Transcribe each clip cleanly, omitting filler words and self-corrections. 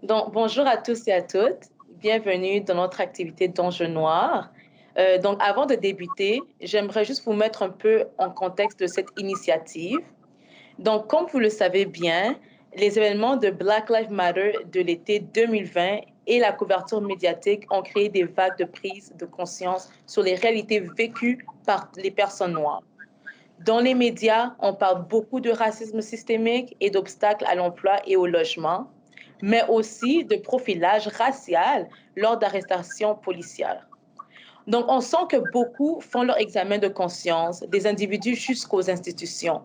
Donc, bonjour à tous et à toutes. Bienvenue dans notre activité d'Enjeu noir. Donc, avant de débuter, j'aimerais juste vous mettre un peu en contexte de cette initiative. Donc, comme vous le savez bien, les événements de Black Lives Matter de l'été 2020 et la couverture médiatique ont créé des vagues de prise de conscience sur les réalités vécues par les personnes noires. Dans les médias, on parle beaucoup de racisme systémique et d'obstacles à l'emploi et au logement, mais aussi de profilage racial lors d'arrestations policières. Donc, on sent que beaucoup font leur examen de conscience, des individus jusqu'aux institutions.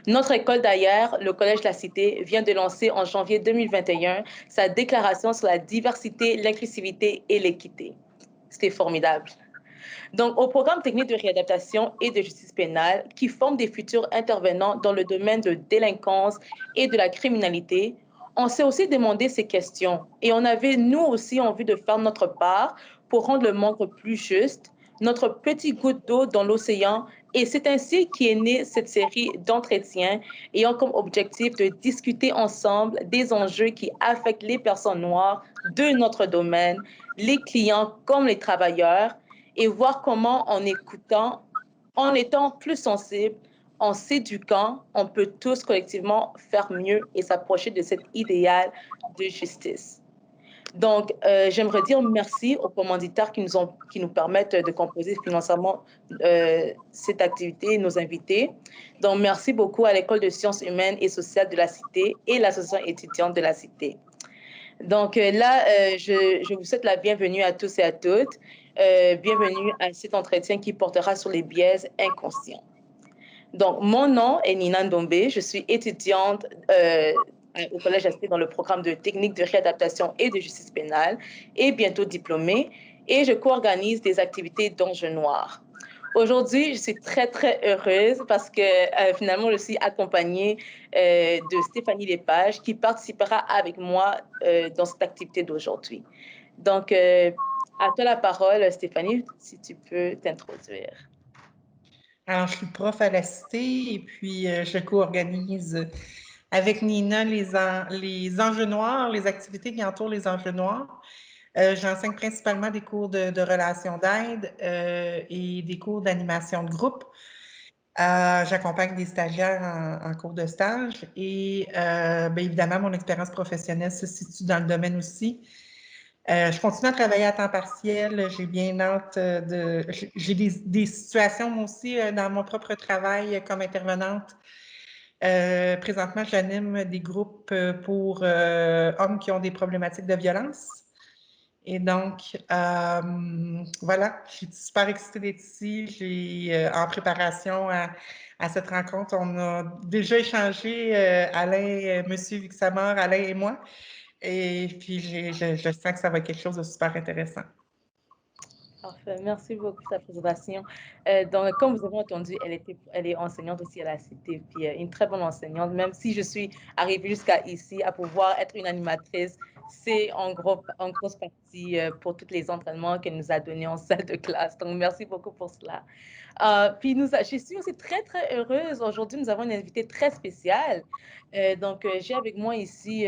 Notre école d'ailleurs, le Collège de la Cité, vient de lancer en janvier 2021 sa déclaration sur la diversité, l'inclusivité et l'équité. C'était formidable. Donc, au programme technique de réadaptation et de justice pénale, qui forme des futurs intervenants dans le domaine de délinquance et de la criminalité, on s'est aussi demandé ces questions et on avait, nous aussi, envie de faire notre part pour rendre le monde plus juste, notre petit goutte d'eau dans l'océan. Et c'est ainsi qu'est née cette série d'entretiens ayant comme objectif de discuter ensemble des enjeux qui affectent les personnes noires de notre domaine, les clients comme les travailleurs, et voir comment en écoutant, en étant plus sensible, en s'éduquant, on peut tous collectivement faire mieux et s'approcher de cet idéal de justice. Donc, j'aimerais dire merci aux commanditaires qui nous permettent de composer financièrement cette activité et nos invités. Donc, merci beaucoup à l'École de sciences humaines et sociales de la Cité et l'Association étudiante de la Cité. Donc là, je vous souhaite la bienvenue à tous et à toutes. Bienvenue à cet entretien qui portera sur les biais inconscients. Donc, mon nom est Nina Ndombe. Je suis étudiante au Collège ASP dans le programme de technique de réadaptation et de justice pénale et bientôt diplômée. Et je co-organise des activités d'Enjeu noir. Aujourd'hui, je suis très, très heureuse parce que finalement, je suis accompagnée de Stéphanie Lepage qui participera avec moi dans cette activité d'aujourd'hui. Donc, à toi la parole, Stéphanie, si tu peux t'introduire. Alors, je suis prof à la Cité et puis je co-organise avec Nina les enjeux noirs, les activités qui entourent les enjeux noirs. J'enseigne principalement des cours de relations d'aide et des cours d'animation de groupe. J'accompagne des stagiaires en cours de stage et bien évidemment, mon expérience professionnelle se situe dans le domaine aussi. Je continue à travailler à temps partiel. J'ai bien hâte J'ai des situations, moi aussi, dans mon propre travail comme intervenante. Présentement, j'anime des groupes pour hommes qui ont des problématiques de violence. Et donc, voilà, je suis super excitée d'être ici. J'ai en préparation à cette rencontre, on a déjà échangé, Alain, Monsieur Vixamar, Alain et moi. Et puis, je sens que ça va être quelque chose de super intéressant. Parfait. Merci beaucoup pour ta présentation. Donc, comme vous avez entendu, elle est enseignante aussi à la Cité, puis une très bonne enseignante. Même si je suis arrivée jusqu'à ici à pouvoir être une animatrice, c'est en grosse partie pour tous les entraînements qu'elle nous a donnés en salle de classe. Donc, merci beaucoup pour cela. Puis, je suis aussi très, très heureuse. Aujourd'hui, nous avons une invitée très spéciale. Donc, j'ai avec moi ici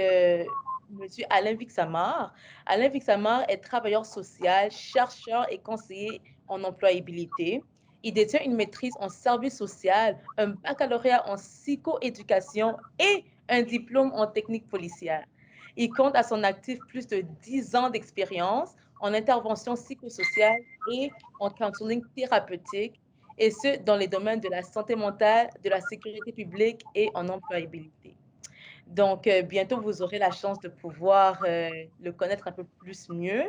Monsieur Alain Vixamar. Alain Vixamar est travailleur social, chercheur et conseiller en employabilité. Il détient une maîtrise en service social, un baccalauréat en psychoéducation et un diplôme en technique policière. Il compte à son actif plus de 10 ans d'expérience en intervention psychosociale et en counseling thérapeutique, et ce, dans les domaines de la santé mentale, de la sécurité publique et en employabilité. Donc, bientôt, vous aurez la chance de pouvoir le connaître un peu plus mieux.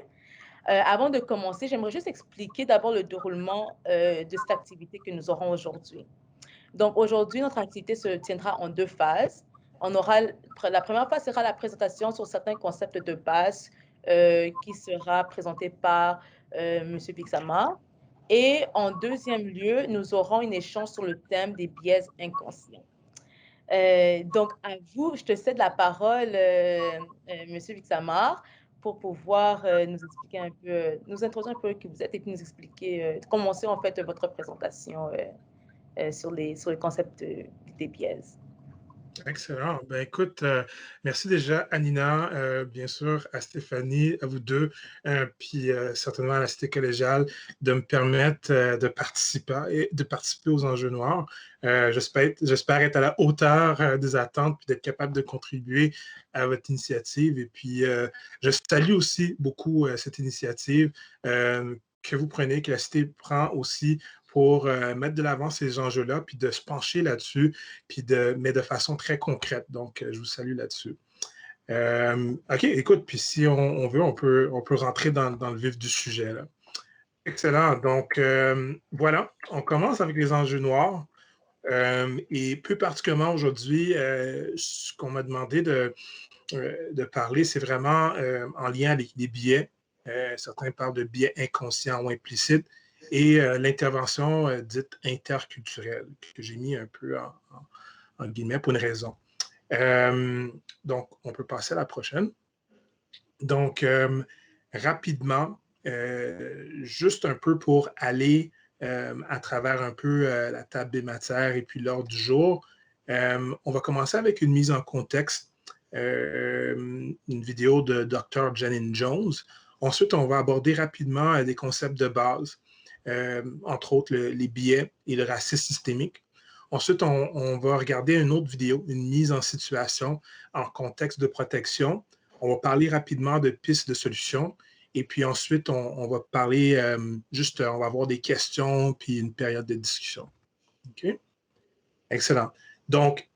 Avant de commencer, j'aimerais juste expliquer d'abord le déroulement de cette activité que nous aurons aujourd'hui. Donc, aujourd'hui, notre activité se tiendra en deux phases. La première phase sera la présentation sur certains concepts de base qui sera présenté par M. Bixama. Et en deuxième lieu, nous aurons une échange sur le thème des biais inconscients. Donc, à vous, je te cède la parole, Monsieur Vixamar, pour pouvoir nous expliquer un peu, nous introduire un peu qui vous êtes et puis nous expliquer, commencer en fait votre présentation sur les concepts des biais. Excellent. Ben, écoute, merci déjà à Nina, bien sûr, à Stéphanie, à vous deux, puis certainement à la Cité collégiale de me permettre de participer aux enjeux noirs. J'espère être à la hauteur des attentes puis d'être capable de contribuer à votre initiative. Et puis, je salue aussi beaucoup cette initiative que vous prenez, que la Cité prend aussi pour mettre de l'avant ces enjeux-là, puis de se pencher là-dessus, mais de façon très concrète. Donc, je vous salue là-dessus. OK, écoute, puis si on veut, on peut rentrer dans le vif du sujet, là. Excellent. Donc, voilà, on commence avec les enjeux noirs. Et plus particulièrement aujourd'hui, ce qu'on m'a demandé de parler, c'est vraiment en lien avec les biais. Certains parlent de biais inconscients ou implicites et l'intervention dite interculturelle, que j'ai mis un peu en guillemets pour une raison. Donc, on peut passer à la prochaine. Donc, rapidement, juste un peu pour aller à travers un peu la table des matières et puis l'ordre du jour, on va commencer avec une mise en contexte, une vidéo de Dr. Janine Jones. Ensuite, on va aborder rapidement des concepts de base, entre autres les biais et le racisme systémique. Ensuite, on va regarder une autre vidéo, une mise en situation en contexte de protection. On va parler rapidement de pistes de solutions. Et puis ensuite, on va parler on va avoir des questions puis une période de discussion. OK? Excellent. Donc,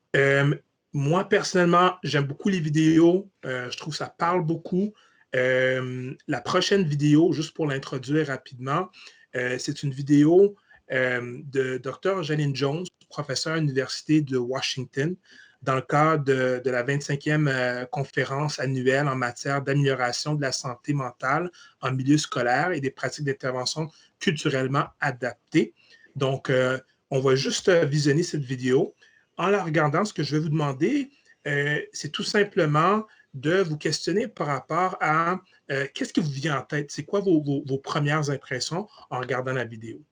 moi, personnellement, j'aime beaucoup les vidéos. Je trouve que ça parle beaucoup. La prochaine vidéo, juste pour l'introduire rapidement, c'est une vidéo de Dr. Janine Jones, professeure à l'Université de Washington, dans le cadre de la 25e conférence annuelle en matière d'amélioration de la santé mentale en milieu scolaire et des pratiques d'intervention culturellement adaptées. Donc, on va juste visionner cette vidéo. En la regardant, ce que je vais vous demander, c'est tout simplement de vous questionner par rapport à qu'est-ce qui vous vient en tête? C'est quoi vos premières impressions en regardant la vidéo?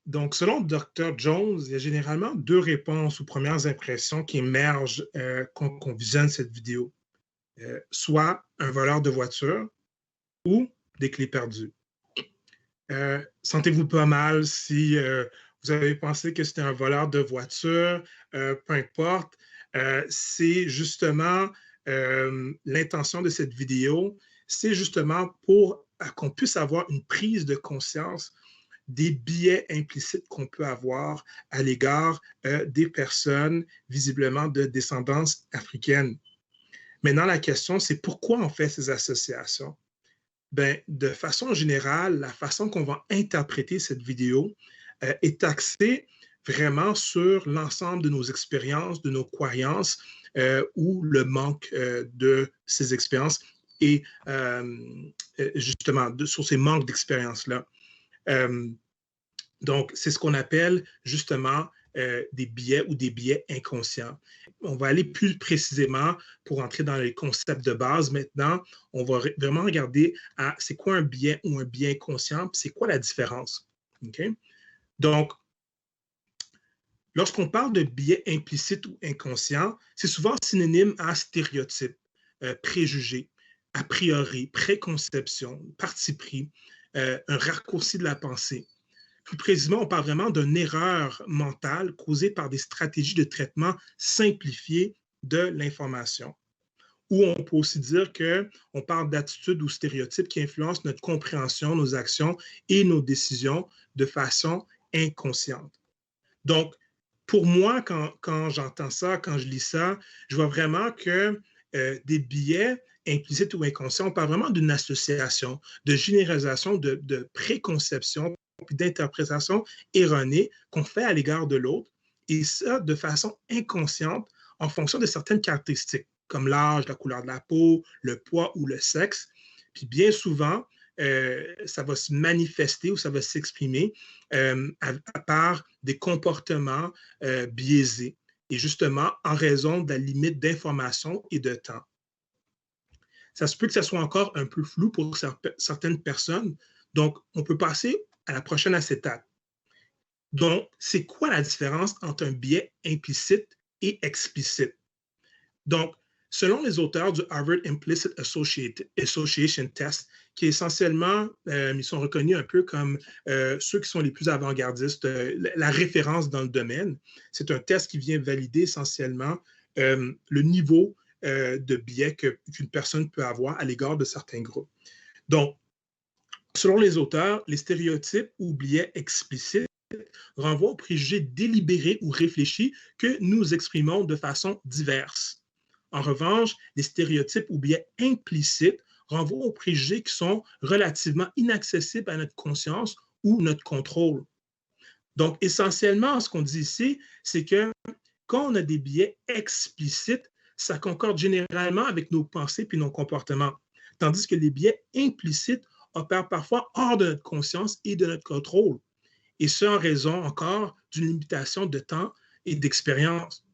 Donc, selon Dr. Jones, il y a généralement deux réponses aux premières impressions qui émergent quand visionne cette vidéo. Soit un voleur de voiture ou des clés perdues. Sentez-vous pas mal si vous avez pensé que c'était un voleur de voiture, peu importe. C'est justement l'intention de cette vidéo, c'est justement pour qu'on puisse avoir une prise de conscience des biais implicites qu'on peut avoir à l'égard des personnes visiblement de descendance africaine. Maintenant, la question, c'est pourquoi on fait ces associations? Ben, de façon générale, la façon qu'on va interpréter cette vidéo est axée vraiment sur l'ensemble de nos expériences, de nos croyances ou le manque de ces expériences et justement sur ces manques d'expérience-là. Donc, c'est ce qu'on appelle justement des biais ou des biais inconscients. On va aller plus précisément pour entrer dans les concepts de base. Maintenant, on va vraiment regarder à c'est quoi un biais ou un biais inconscient, puis c'est quoi la différence. Okay? Donc, lorsqu'on parle de biais implicite ou inconscient, c'est souvent synonyme à stéréotype, préjugé, a priori, préconception, parti pris, un raccourci de la pensée. Plus précisément, on parle vraiment d'une erreur mentale causée par des stratégies de traitement simplifiées de l'information. Ou on peut aussi dire qu'on parle d'attitudes ou stéréotypes qui influencent notre compréhension, nos actions et nos décisions de façon inconsciente. Donc, pour moi, quand j'entends ça, quand je lis ça, je vois vraiment que des biais implicites ou inconscients, on parle vraiment d'une association, de généralisation, de préconception puis d'interprétation erronée qu'on fait à l'égard de l'autre, et ça de façon inconsciente en fonction de certaines caractéristiques, comme l'âge, la couleur de la peau, le poids ou le sexe. Puis bien souvent, ça va se manifester ou ça va s'exprimer à part des comportements biaisés et justement en raison de la limite d'information et de temps. Ça se peut que ça soit encore un peu flou pour certaines personnes, donc on peut passer à la prochaine acétate. Donc, c'est quoi la différence entre un biais implicite et explicite? Donc, selon les auteurs du Harvard Implicit Association Test, qui essentiellement, ils sont reconnus un peu comme ceux qui sont les plus avant-gardistes, la référence dans le domaine, c'est un test qui vient valider essentiellement le niveau de biais qu'une personne peut avoir à l'égard de certains groupes. Donc, selon les auteurs, les stéréotypes ou biais explicites renvoient aux préjugés délibérés ou réfléchis que nous exprimons de façon diverse. En revanche, les stéréotypes ou biais implicites renvoient aux préjugés qui sont relativement inaccessibles à notre conscience ou notre contrôle. Donc, essentiellement, ce qu'on dit ici, c'est que quand on a des biais explicites, ça concorde généralement avec nos pensées puis nos comportements, tandis que les biais implicites opèrent parfois hors de notre conscience et de notre contrôle, et ce en raison encore d'une limitation de temps et d'expérience.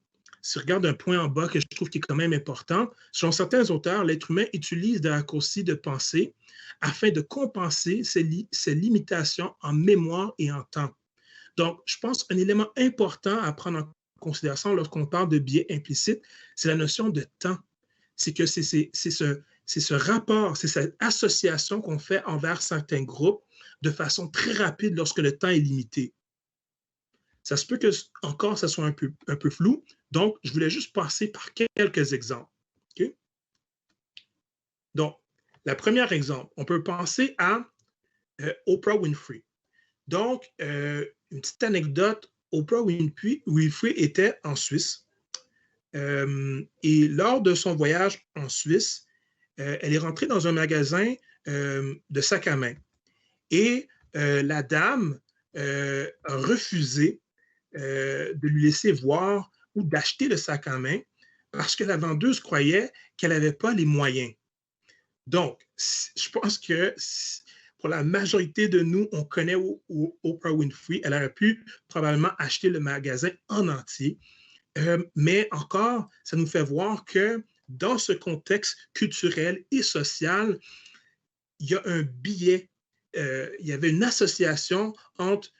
Si on regarde un point en bas que je trouve qui est quand même important, selon certains auteurs, l'être humain utilise des raccourcis de pensée afin de compenser ses limitations en mémoire et en temps. Donc, je pense qu'un élément important à prendre en considération lorsqu'on parle de biais implicites, c'est la notion de temps. C'est que c'est ce rapport, c'est cette association qu'on fait envers certains groupes de façon très rapide lorsque le temps est limité. Ça se peut que encore ça soit un peu flou, donc je voulais juste passer par quelques exemples. Okay? Donc, le premier exemple, on peut penser à Oprah Winfrey. Donc, une petite anecdote, Oprah Winfrey était en Suisse et lors de son voyage en Suisse, elle est rentrée dans un magasin de sacs à main. Et la dame a refusé de lui laisser voir ou d'acheter le sac à main parce que la vendeuse croyait qu'elle n'avait pas les moyens. Donc, je pense que pour la majorité de nous, on connaît Oprah Winfrey. Elle aurait pu probablement acheter le magasin en entier. Mais encore, ça nous fait voir que dans ce contexte culturel et social, il y a un biais, il y avait une association entre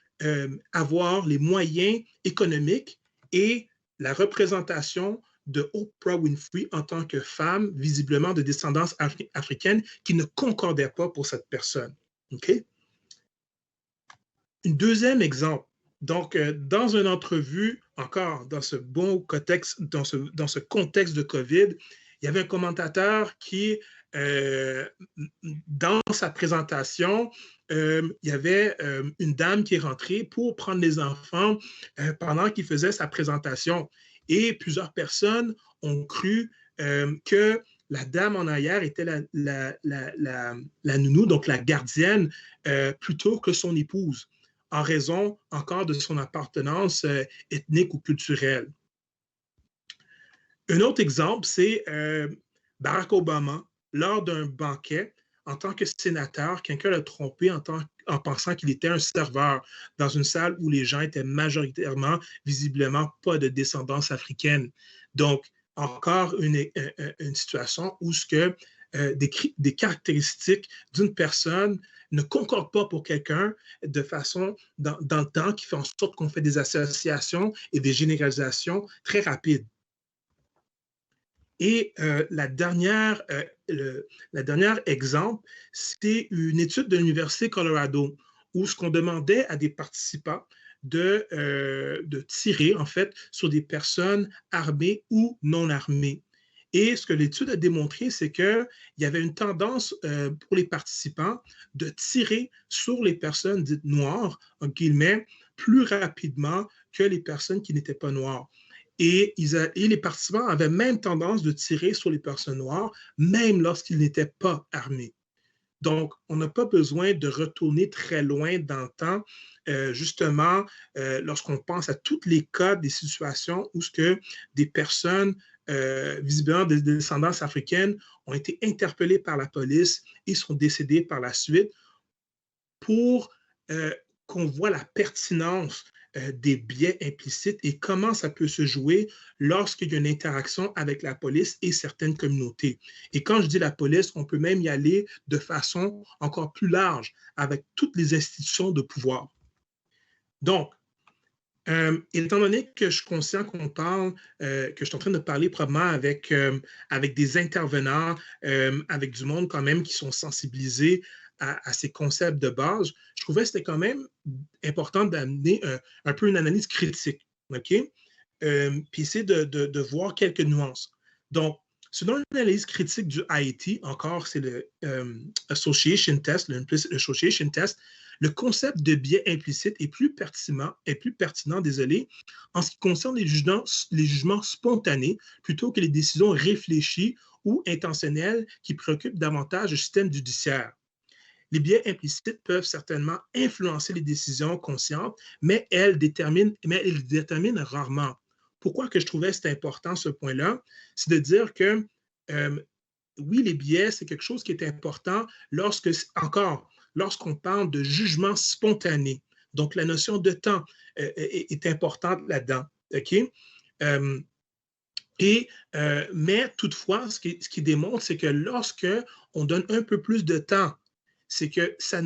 avoir les moyens économiques et la représentation de Oprah Winfrey en tant que femme, visiblement de descendance africaine, qui ne concordait pas pour cette personne. Okay? Un deuxième exemple. Donc, dans une entrevue, encore dans ce bon contexte, dans ce contexte de COVID, il y avait un commentateur qui, dans sa présentation, il y avait une dame qui est rentrée pour prendre les enfants pendant qu'il faisait sa présentation. Et plusieurs personnes ont cru que la dame en arrière était la nounou, donc la gardienne, plutôt que son épouse, en raison encore de son appartenance ethnique ou culturelle. Un autre exemple, c'est Barack Obama, lors d'un banquet, en tant que sénateur, quelqu'un l'a trompé en pensant qu'il était un serveur dans une salle où les gens étaient majoritairement, visiblement, pas de descendance africaine. Donc, encore une situation où des caractéristiques d'une personne ne concordent pas pour quelqu'un de façon dans le temps qui fait en sorte qu'on fait des associations et des généralisations très rapides. Et la dernière exemple, c'est une étude de l'Université Colorado où ce qu'on demandait à des participants de tirer en fait sur des personnes armées ou non armées. Et ce que l'étude a démontré, c'est qu'il y avait une tendance pour les participants de tirer sur les personnes dites noires, en guillemets, plus rapidement que les personnes qui n'étaient pas noires. Et les participants avaient même tendance de tirer sur les personnes noires, même lorsqu'ils n'étaient pas armés. Donc, on n'a pas besoin de retourner très loin dans le temps, justement, lorsqu'on pense à tous les cas des situations où des personnes visiblement de descendance africaine ont été interpellées par la police et sont décédées par la suite pour qu'on voit la pertinence des biais implicites et comment ça peut se jouer lorsqu'il y a une interaction avec la police et certaines communautés. Et quand je dis la police, on peut même y aller de façon encore plus large avec toutes les institutions de pouvoir. Donc, étant donné que je suis conscient qu'on parle, que je suis en train de parler probablement avec des intervenants, avec du monde quand même qui sont sensibilisés à ces concepts de base, je trouvais que c'était quand même important d'amener un peu une analyse critique, OK? Puis essayer de voir quelques nuances. Donc, selon l'analyse critique du IAT, encore, c'est le Association Test, le Implicit Association Test, le concept de biais implicite est plus pertinent, en ce qui concerne les jugements spontanés plutôt que les décisions réfléchies ou intentionnelles qui préoccupent davantage le système judiciaire. Les biais implicites peuvent certainement influencer les décisions conscientes, mais elles déterminent rarement. Pourquoi que je trouvais que c'était important ce point-là? C'est de dire que oui, les biais, c'est quelque chose qui est important lorsqu'on parle de jugement spontané. Donc, la notion de temps est importante là-dedans. OK? Mais toutefois, ce qui démontre, c'est que lorsqu'on donne un peu plus de temps, c'est que ça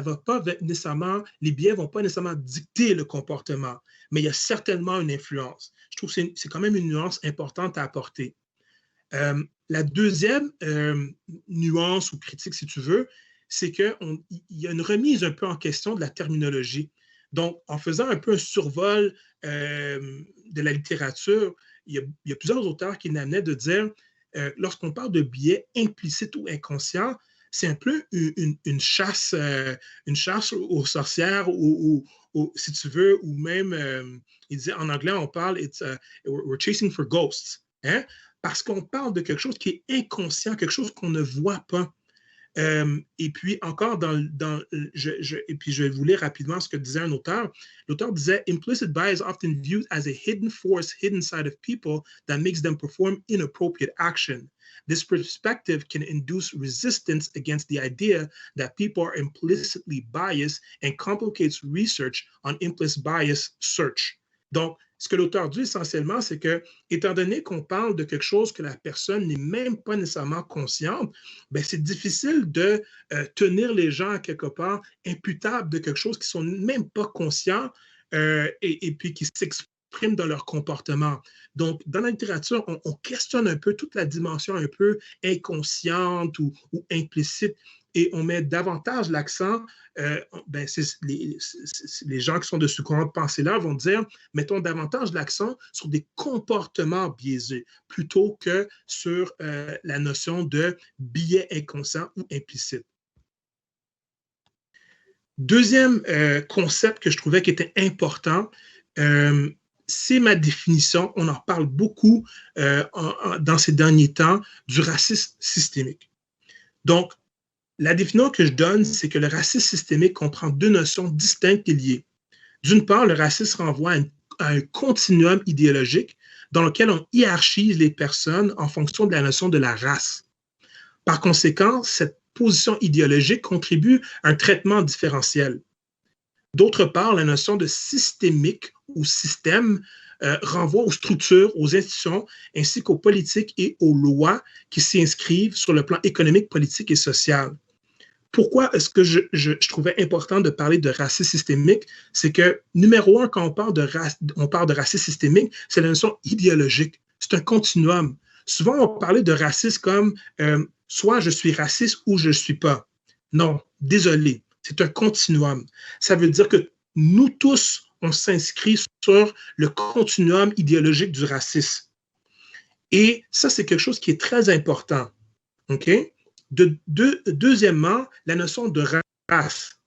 va pas nécessairement, les biais ne vont pas nécessairement dicter le comportement, mais il y a certainement une influence. Je trouve que c'est quand même une nuance importante à apporter. La deuxième nuance ou critique, si tu veux, c'est qu'il y a une remise un peu en question de la terminologie. Donc, en faisant un peu un survol de la littérature, il y a plusieurs auteurs qui n'amenaient de dire, lorsqu'on parle de biais implicite ou inconscient, c'est un peu une chasse aux sorcières, ou si tu veux, ou même, il disait en anglais, on parle, we're chasing for ghosts, hein? Parce qu'on parle de quelque chose qui est inconscient, quelque chose qu'on ne voit pas. Et puis encore, je vais vous lire rapidement ce que disait un auteur. L'auteur disait « Implicit bias is often viewed as a hidden force, hidden side of people that makes them perform inappropriate action. This perspective can induce resistance against the idea that people are implicitly biased and complicates research on implicit bias search. » Donc, ce que l'auteur dit essentiellement, c'est que, étant donné qu'on parle de quelque chose que la personne n'est même pas nécessairement consciente, ben c'est difficile de tenir les gens à quelque part imputables de quelque chose qu'ils ne sont même pas conscients et puis qui s'expriment dans leur comportement. Donc, dans la littérature, on questionne un peu toute la dimension un peu inconsciente ou implicite. Et on met davantage l'accent, les gens qui sont de ce courant de pensée-là vont dire, mettons davantage l'accent sur des comportements biaisés plutôt que sur la notion de biais inconscient ou implicite. Deuxième concept que je trouvais qui était important, c'est ma définition, on en parle beaucoup dans ces derniers temps, du racisme systémique. Donc, la définition que je donne, c'est que le racisme systémique comprend deux notions distinctes et liées. D'une part, le racisme renvoie à un continuum idéologique dans lequel on hiérarchise les personnes en fonction de la notion de la race. Par conséquent, cette position idéologique contribue à un traitement différentiel. D'autre part, la notion de systémique ou système renvoie aux structures, aux institutions, ainsi qu'aux politiques et aux lois qui s'y inscrivent sur le plan économique, politique et social. Pourquoi est-ce que je trouvais important de parler de racisme systémique? C'est que, numéro un, quand on parle de racisme systémique, c'est la notion idéologique. C'est un continuum. Souvent, on parlait de racisme comme soit je suis raciste ou je ne suis pas. Non, désolé, c'est un continuum. Ça veut dire que nous tous, on s'inscrit sur le continuum idéologique du racisme. Et ça, c'est quelque chose qui est très important. OK? Deuxièmement, la notion de race.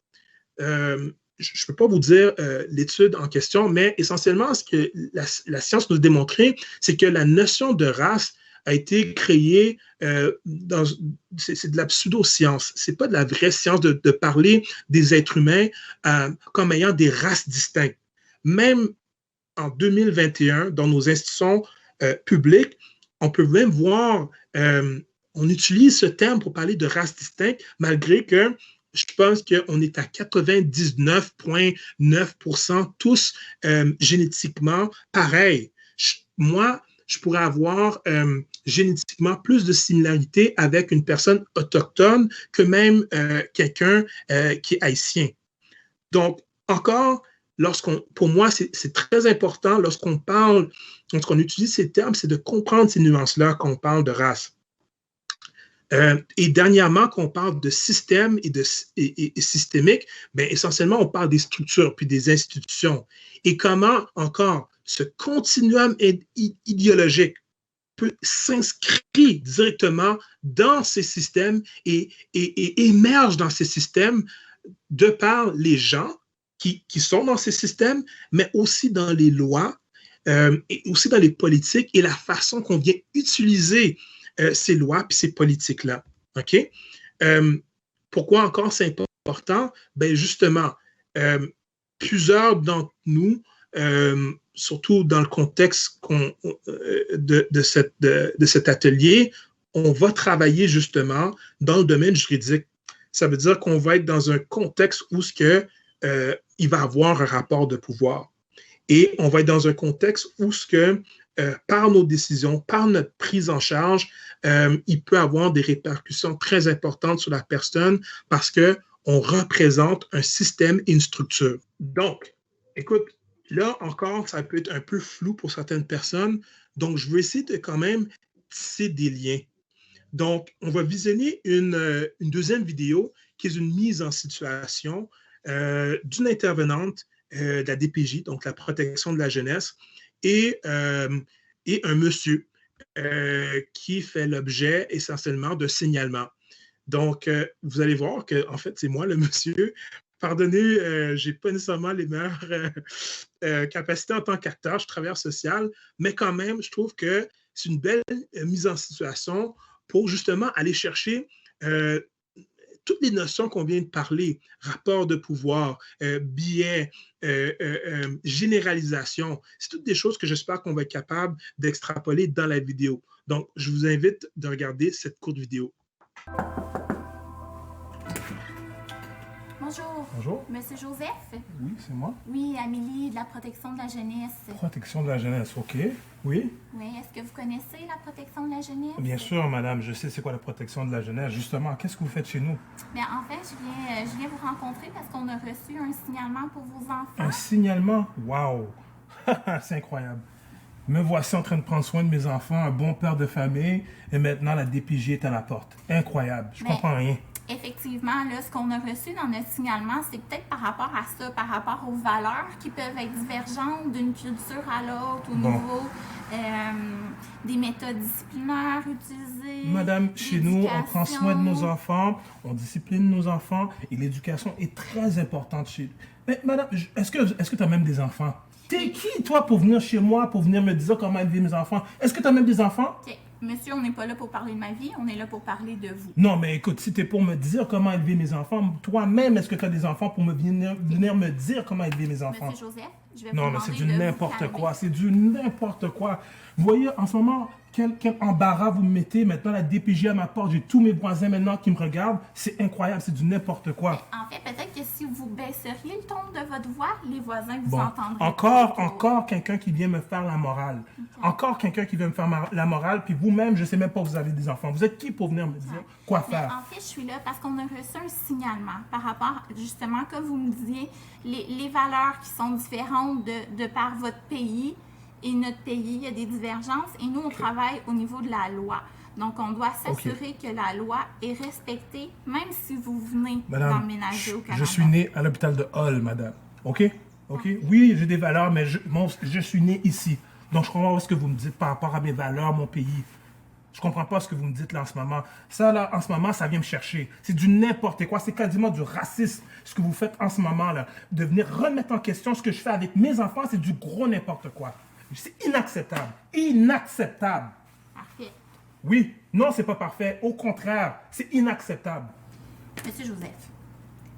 Je ne peux pas vous dire l'étude en question, mais essentiellement, ce que la science nous a démontré, c'est que la notion de race a été créée, c'est de la pseudo-science. Ce n'est pas de la vraie science de parler des êtres humains comme ayant des races distinctes. Même en 2021, dans nos institutions publiques, on peut même voir... on utilise ce terme pour parler de races distinctes, malgré que je pense qu'on est à 99,9% tous génétiquement pareils. Moi, je pourrais avoir génétiquement plus de similarités avec une personne autochtone que même quelqu'un qui est haïtien. Donc, encore, pour moi, c'est très important lorsqu'on utilise ces termes, c'est de comprendre ces nuances-là quand on parle de race. Et dernièrement, quand on parle de système et systémique, ben, essentiellement, on parle des structures puis des institutions. Et comment, encore, ce continuum idéologique peut s'inscrire directement dans ces systèmes et émerge dans ces systèmes de par les gens qui sont dans ces systèmes, mais aussi dans les lois et aussi dans les politiques et la façon qu'on vient utiliser ces lois et ces politiques-là. OK? Pourquoi encore c'est important? Ben justement, plusieurs d'entre nous, surtout dans le contexte de cet atelier, on va travailler justement dans le domaine juridique. Ça veut dire qu'on va être dans un contexte où il va y avoir un rapport de pouvoir. Et on va être dans un contexte où par nos décisions, par notre prise en charge, il peut avoir des répercussions très importantes sur la personne parce qu'on représente un système et une structure. Donc, écoute, là encore, ça peut être un peu flou pour certaines personnes. Donc, je vais essayer de quand même tisser des liens. Donc, on va visionner une deuxième vidéo qui est une mise en situation d'une intervenante de la DPJ, donc la protection de la jeunesse, et un monsieur qui fait l'objet essentiellement de signalement. Donc, vous allez voir que, en fait, c'est moi le monsieur. Pardonnez, je n'ai pas nécessairement les meilleures capacités en tant qu'acteur, je suis travailleur social, mais quand même, je trouve que c'est une belle mise en situation pour justement aller chercher toutes les notions qu'on vient de parler, rapport de pouvoir, biais, généralisation, c'est toutes des choses que j'espère qu'on va être capable d'extrapoler dans la vidéo. Donc, je vous invite de regarder cette courte vidéo. Bonjour. Bonjour. Monsieur Joseph? Oui, c'est moi. Oui, Amélie de la protection de la jeunesse. Protection de la jeunesse, OK. Oui. Oui, est-ce que vous connaissez la protection de la jeunesse? Bien sûr, madame, je sais c'est quoi la protection de la jeunesse. Justement, qu'est-ce que vous faites chez nous? Bien, en fait, je viens vous rencontrer parce qu'on a reçu un signalement pour vos enfants. Un signalement? Wow! C'est incroyable. Me voici en train de prendre soin de mes enfants, un bon père de famille, et maintenant la DPJ est à la porte. Incroyable. Je comprends rien. Effectivement, là, ce qu'on a reçu dans notre signalement, c'est peut-être par rapport à ça, par rapport aux valeurs qui peuvent être divergentes d'une culture à l'autre au niveau des méthodes disciplinaires utilisées. Madame, chez nous, on prend soin de nos enfants, on discipline nos enfants et l'éducation est très importante chez nous. Mais madame, est-ce que tu as même des enfants? T'es qui, toi, pour venir chez moi, pour venir me dire comment élever mes enfants? Est-ce que tu as même des enfants? OK. Monsieur, on n'est pas là pour parler de ma vie, on est là pour parler de vous. Non, mais écoute, si tu es pour me dire comment élever mes enfants, toi-même, est-ce que tu as des enfants pour venir me dire comment élever mes enfants? Monsieur Joseph, je vais vous Non, mais demander c'est du de vous n'importe calmer. quoi, c'est du n'importe quoi. Vous voyez, en ce moment, quel embarras vous me mettez. Maintenant, la DPJ à ma porte, j'ai tous mes voisins maintenant qui me regardent. C'est incroyable, c'est du n'importe quoi. En fait, peut-être que si vous baisseriez le ton de votre voix, les voisins vous Bon, entendraient. encore quelqu'un qui vient me faire la morale. Okay. Encore quelqu'un qui vient me faire la morale, puis vous-même, je ne sais même pas que vous avez des enfants. Vous êtes qui pour venir me dire quoi Mais faire? en fait, je suis là parce qu'on a reçu un signalement par rapport, justement, comme vous me disiez, les valeurs qui sont différentes de par votre pays et notre pays. Il y a des divergences et nous, on travaille au niveau de la loi. Donc, on doit s'assurer que la loi est respectée, même si vous venez d'emménager au Canada. Je suis né à l'hôpital de Hull, madame. OK? Oui, j'ai des valeurs, mais je suis né ici. Donc, je comprends pas ce que vous me dites par rapport à mes valeurs, mon pays. Je comprends pas ce que vous me dites là en ce moment. Ça, là, en ce moment, ça vient me chercher. C'est du n'importe quoi. C'est quasiment du racisme, ce que vous faites en ce moment, là. De venir remettre en question ce que je fais avec mes enfants, c'est du gros n'importe quoi. C'est inacceptable. Inacceptable. Parfait. Oui. Non, c'est pas parfait. Au contraire, c'est inacceptable. Monsieur Joseph,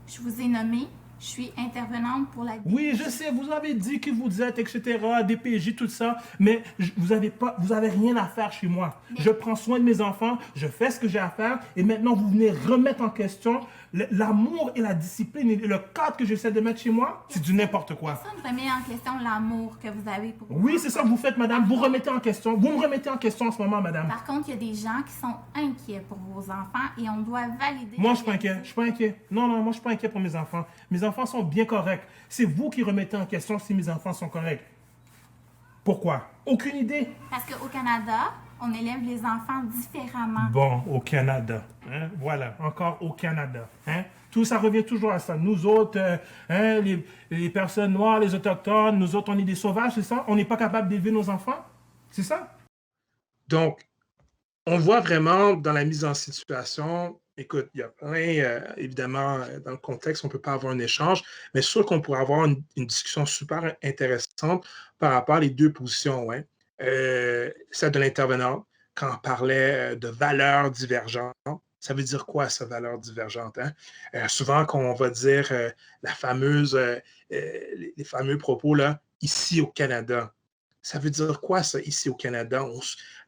je vous ai nommé, Je suis intervenante pour la Oui, je DPJ. sais, vous avez dit qui vous êtes, etc., DPJ, tout ça, mais vous avez rien à faire chez moi. Mais- Je prends soin de mes enfants, je fais ce que j'ai à faire, et maintenant vous venez remettre en question l'amour et la discipline et le cadre que j'essaie de mettre chez moi. C'est du n'importe quoi. Personne ne remet en question l'amour que vous avez pour vos Oui, c'est ça que vous faites, madame. Vous remettez en question. Vous me remettez en question en ce moment, madame. Par contre, il y a des gens qui sont inquiets pour vos enfants et on doit valider. Moi, je suis pas inquiet. Je suis pas inquiet. Non, non, moi, je suis pas inquiet pour mes enfants. Mes enfants sont bien corrects. C'est vous qui remettez en question si mes enfants sont corrects. Pourquoi? Aucune idée. Parce qu'au Canada, on élève les enfants différemment. Bon, au Canada. Hein? Voilà, encore au Canada. Hein? Tout ça revient toujours à ça. Nous autres, les personnes noires, les autochtones, nous autres, on est des sauvages, c'est ça? On n'est pas capable d'élever nos enfants? C'est ça? Donc, on voit vraiment dans la mise en situation, écoute, il y a plein, évidemment, dans le contexte, on ne peut pas avoir un échange, mais sûr qu'on pourrait avoir une discussion super intéressante par rapport aux deux positions. Ouais. Celle de l'intervenant, quand on parlait de valeurs divergentes. Ça veut dire quoi, ça, valeur divergente? Hein? Souvent, quand on va dire les fameux propos, là, ici au Canada, ça veut dire quoi, ça, ici au Canada?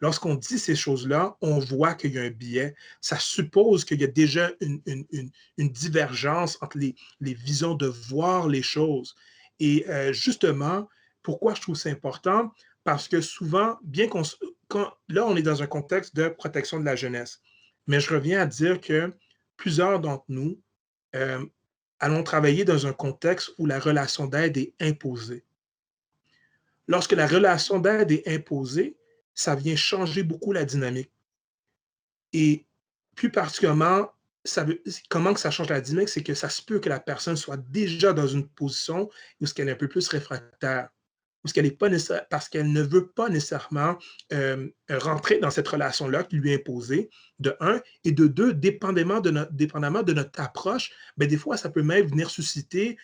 Lorsqu'on dit ces choses-là, on voit qu'il y a un biais. Ça suppose qu'il y a déjà une divergence entre les visions de voir les choses. Et justement, pourquoi je trouve ça important? Parce que souvent, là, on est dans un contexte de protection de la jeunesse. Mais je reviens à dire que plusieurs d'entre nous allons travailler dans un contexte où la relation d'aide est imposée. Lorsque la relation d'aide est imposée, ça vient changer beaucoup la dynamique. Et plus particulièrement, comment que ça change la dynamique, c'est que ça se peut que la personne soit déjà dans une position où elle est un peu plus réfractaire, parce qu'elle ne veut pas nécessairement rentrer dans cette relation-là qui lui est imposée, de un, et de deux, dépendamment de notre approche, ben, des fois, ça peut même venir susciter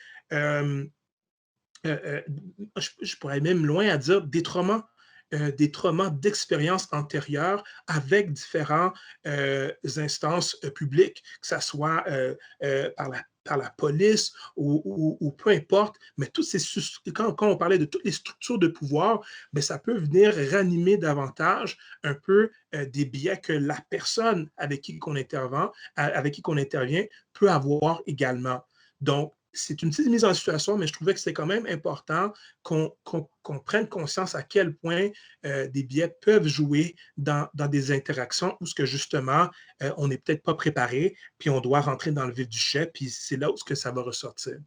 je pourrais même loin à dire des traumas d'expériences antérieures avec différentes instances publiques, que ce soit par la police ou peu importe, mais quand on parlait de toutes les structures de pouvoir, bien, ça peut venir ranimer davantage un peu des biais que la personne avec qui on intervient peut avoir également. Donc, c'est une petite mise en situation, mais je trouvais que c'est quand même important qu'on prenne conscience à quel point des biais peuvent jouer dans des interactions où ce que justement, on n'est peut-être pas préparé, puis on doit rentrer dans le vif du sujet, puis c'est là où ce que ça va ressortir.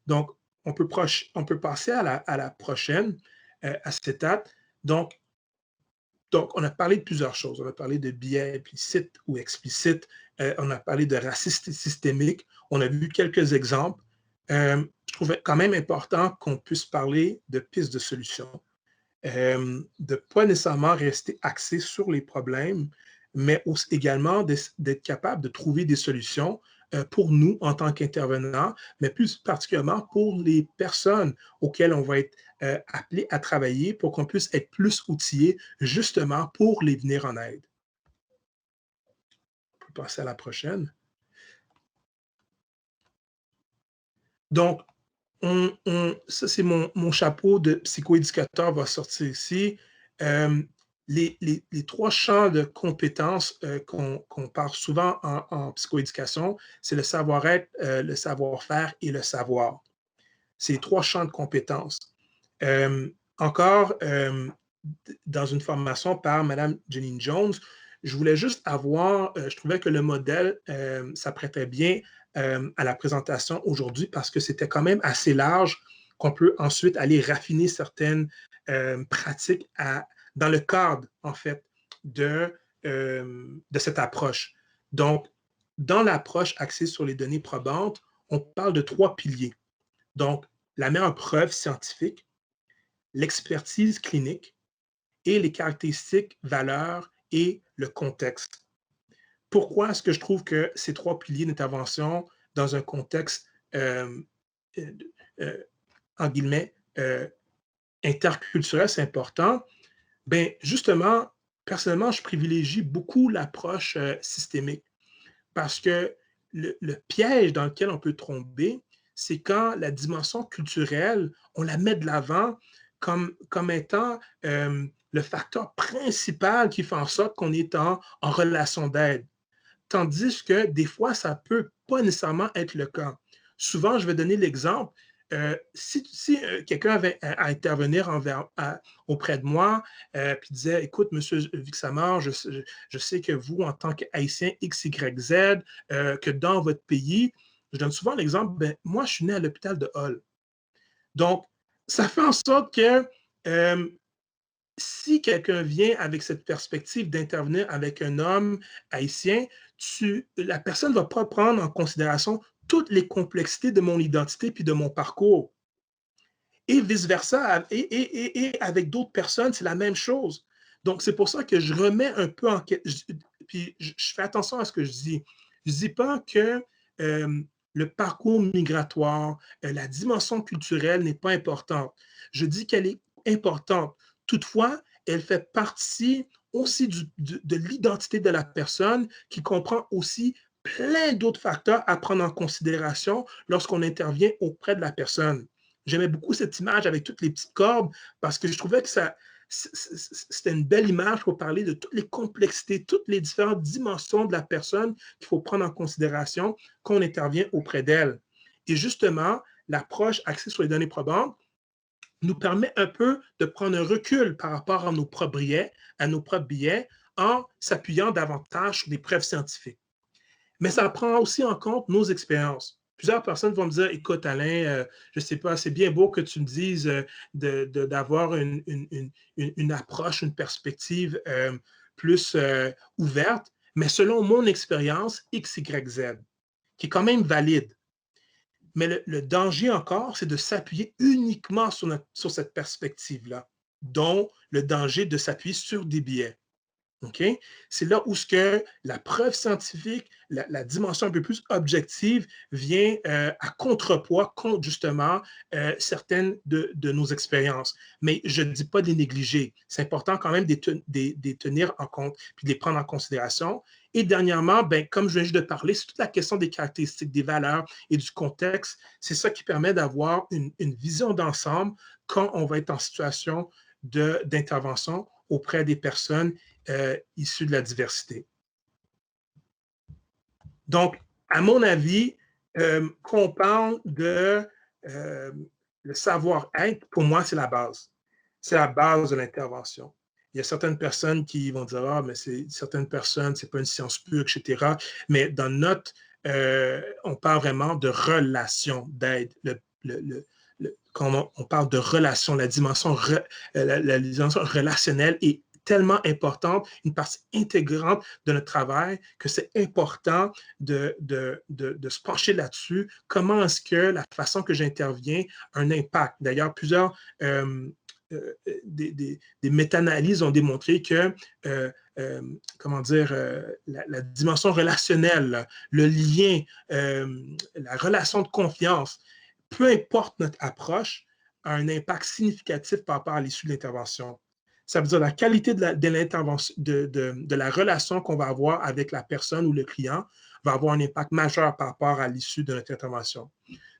Donc, on peut passer à la prochaine, à cette étape. Donc, on a parlé de plusieurs choses. On a parlé de biais implicites ou explicites. On a parlé de racisme systémique. On a vu quelques exemples. Je trouvais quand même important qu'on puisse parler de pistes de solutions. De ne pas nécessairement rester axé sur les problèmes, mais également d'être capable de trouver des solutions pour nous en tant qu'intervenants, mais plus particulièrement pour les personnes auxquelles on va être appelés à travailler pour qu'on puisse être plus outillés justement pour les venir en aide. On peut passer à la prochaine. Donc, ça c'est mon chapeau de psychoéducateur va sortir ici. Les trois champs de compétences qu'on parle souvent en psychoéducation, c'est le savoir-être, le savoir-faire et le savoir. C'est les trois champs de compétences. Encore, dans une formation par Mme Janine Jones, je voulais juste je trouvais que le modèle s'apprêtait bien à la présentation aujourd'hui parce que c'était quand même assez large qu'on peut ensuite aller raffiner certaines pratiques dans le cadre, en fait, de cette approche. Donc, dans l'approche axée sur les données probantes, on parle de trois piliers. Donc, la meilleure preuve scientifique, l'expertise clinique et les caractéristiques, valeurs et le contexte. Pourquoi est-ce que je trouve que ces trois piliers d'intervention dans un contexte, en guillemets, interculturel, c'est important? Bien, justement, personnellement, je privilégie beaucoup l'approche systémique parce que le piège dans lequel on peut tomber, c'est quand la dimension culturelle, on la met de l'avant comme étant le facteur principal qui fait en sorte qu'on est en relation d'aide. Tandis que des fois, ça ne peut pas nécessairement être le cas. Souvent, je vais donner l'exemple, si quelqu'un avait à intervenir auprès de moi, puis disait, écoute, M. Vixamar, je sais que vous, en tant qu'Haïtien XYZ, que dans votre pays, je donne souvent l'exemple, ben, moi, je suis né à l'hôpital de Hull. Donc, ça fait en sorte que si quelqu'un vient avec cette perspective d'intervenir avec un homme haïtien, la personne ne va pas prendre en considération toutes les complexités de mon identité puis de mon parcours. Et vice-versa, et avec d'autres personnes, c'est la même chose. Donc, c'est pour ça que je remets un peu en question, puis je fais attention à ce que je dis. Je ne dis pas que le parcours migratoire, la dimension culturelle n'est pas importante. Je dis qu'elle est importante. Toutefois, elle fait partie aussi de l'identité de la personne qui comprend aussi plein d'autres facteurs à prendre en considération lorsqu'on intervient auprès de la personne. J'aimais beaucoup cette image avec toutes les petites cordes parce que je trouvais que c'était une belle image pour parler de toutes les complexités, toutes les différentes dimensions de la personne qu'il faut prendre en considération quand on intervient auprès d'elle. Et justement, l'approche axée sur les données probantes nous permet un peu de prendre un recul par rapport à nos propres biais en s'appuyant davantage sur des preuves scientifiques. Mais ça prend aussi en compte nos expériences. Plusieurs personnes vont me dire, écoute Alain, je ne sais pas, c'est bien beau que tu me dises d'avoir une approche, une perspective plus ouverte, mais selon mon expérience X, Y, Z, qui est quand même valide. Mais le danger encore, c'est de s'appuyer uniquement sur cette perspective-là, dont le danger de s'appuyer sur des biais. Okay? C'est là où la preuve scientifique, la dimension un peu plus objective vient à contrepoids contre justement certaines de nos expériences. Mais je ne dis pas de les négliger. C'est important quand même de les tenir en compte puis de les prendre en considération. Et dernièrement, ben, comme je viens juste de parler, c'est toute la question des caractéristiques, des valeurs et du contexte. C'est ça qui permet d'avoir une vision d'ensemble quand on va être en situation d'intervention auprès des personnes issues de la diversité. Donc, à mon avis, quand on parle de le savoir-être, pour moi, c'est la base. C'est la base de l'intervention. Il y a certaines personnes qui vont dire « Ah, mais certaines personnes, ce n'est pas une science pure, etc. » Mais dans notre, on parle vraiment de relation d'aide. Quand on parle de relation, la dimension relationnelle est tellement importante, une partie intégrante de notre travail, que c'est important de se pencher là-dessus. Comment est-ce que la façon que j'interviens a un impact? D'ailleurs, plusieurs des méta-analyses ont démontré que la dimension relationnelle, le lien, la relation de confiance, peu importe notre approche, a un impact significatif par rapport à l'issue de l'intervention. Ça veut dire la qualité de l'intervention, de la relation qu'on va avoir avec la personne ou le client va avoir un impact majeur par rapport à l'issue de notre intervention.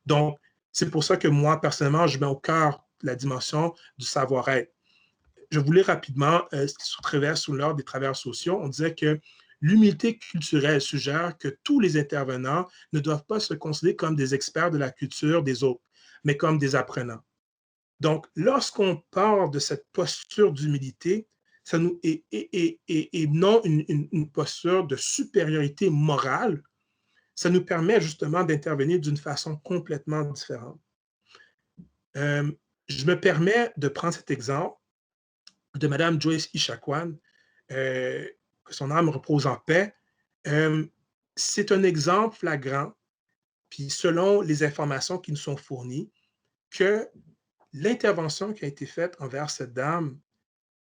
Donc, c'est pour ça que moi, personnellement, je mets au cœur la dimension du savoir-être. Je voulais rapidement, ce qui se traverse sous l'ordre des travailleurs sociaux, on disait que l'humilité culturelle suggère que tous les intervenants ne doivent pas se considérer comme des experts de la culture des autres, mais comme des apprenants. Donc, lorsqu'on part de cette posture d'humilité, ça nous et non une posture de supériorité morale, ça nous permet justement d'intervenir d'une façon complètement différente. Je me permets de prendre cet exemple de Mme Joyce Echaquan, que son âme repose en paix. C'est un exemple flagrant, puis selon les informations qui nous sont fournies, que l'intervention qui a été faite envers cette dame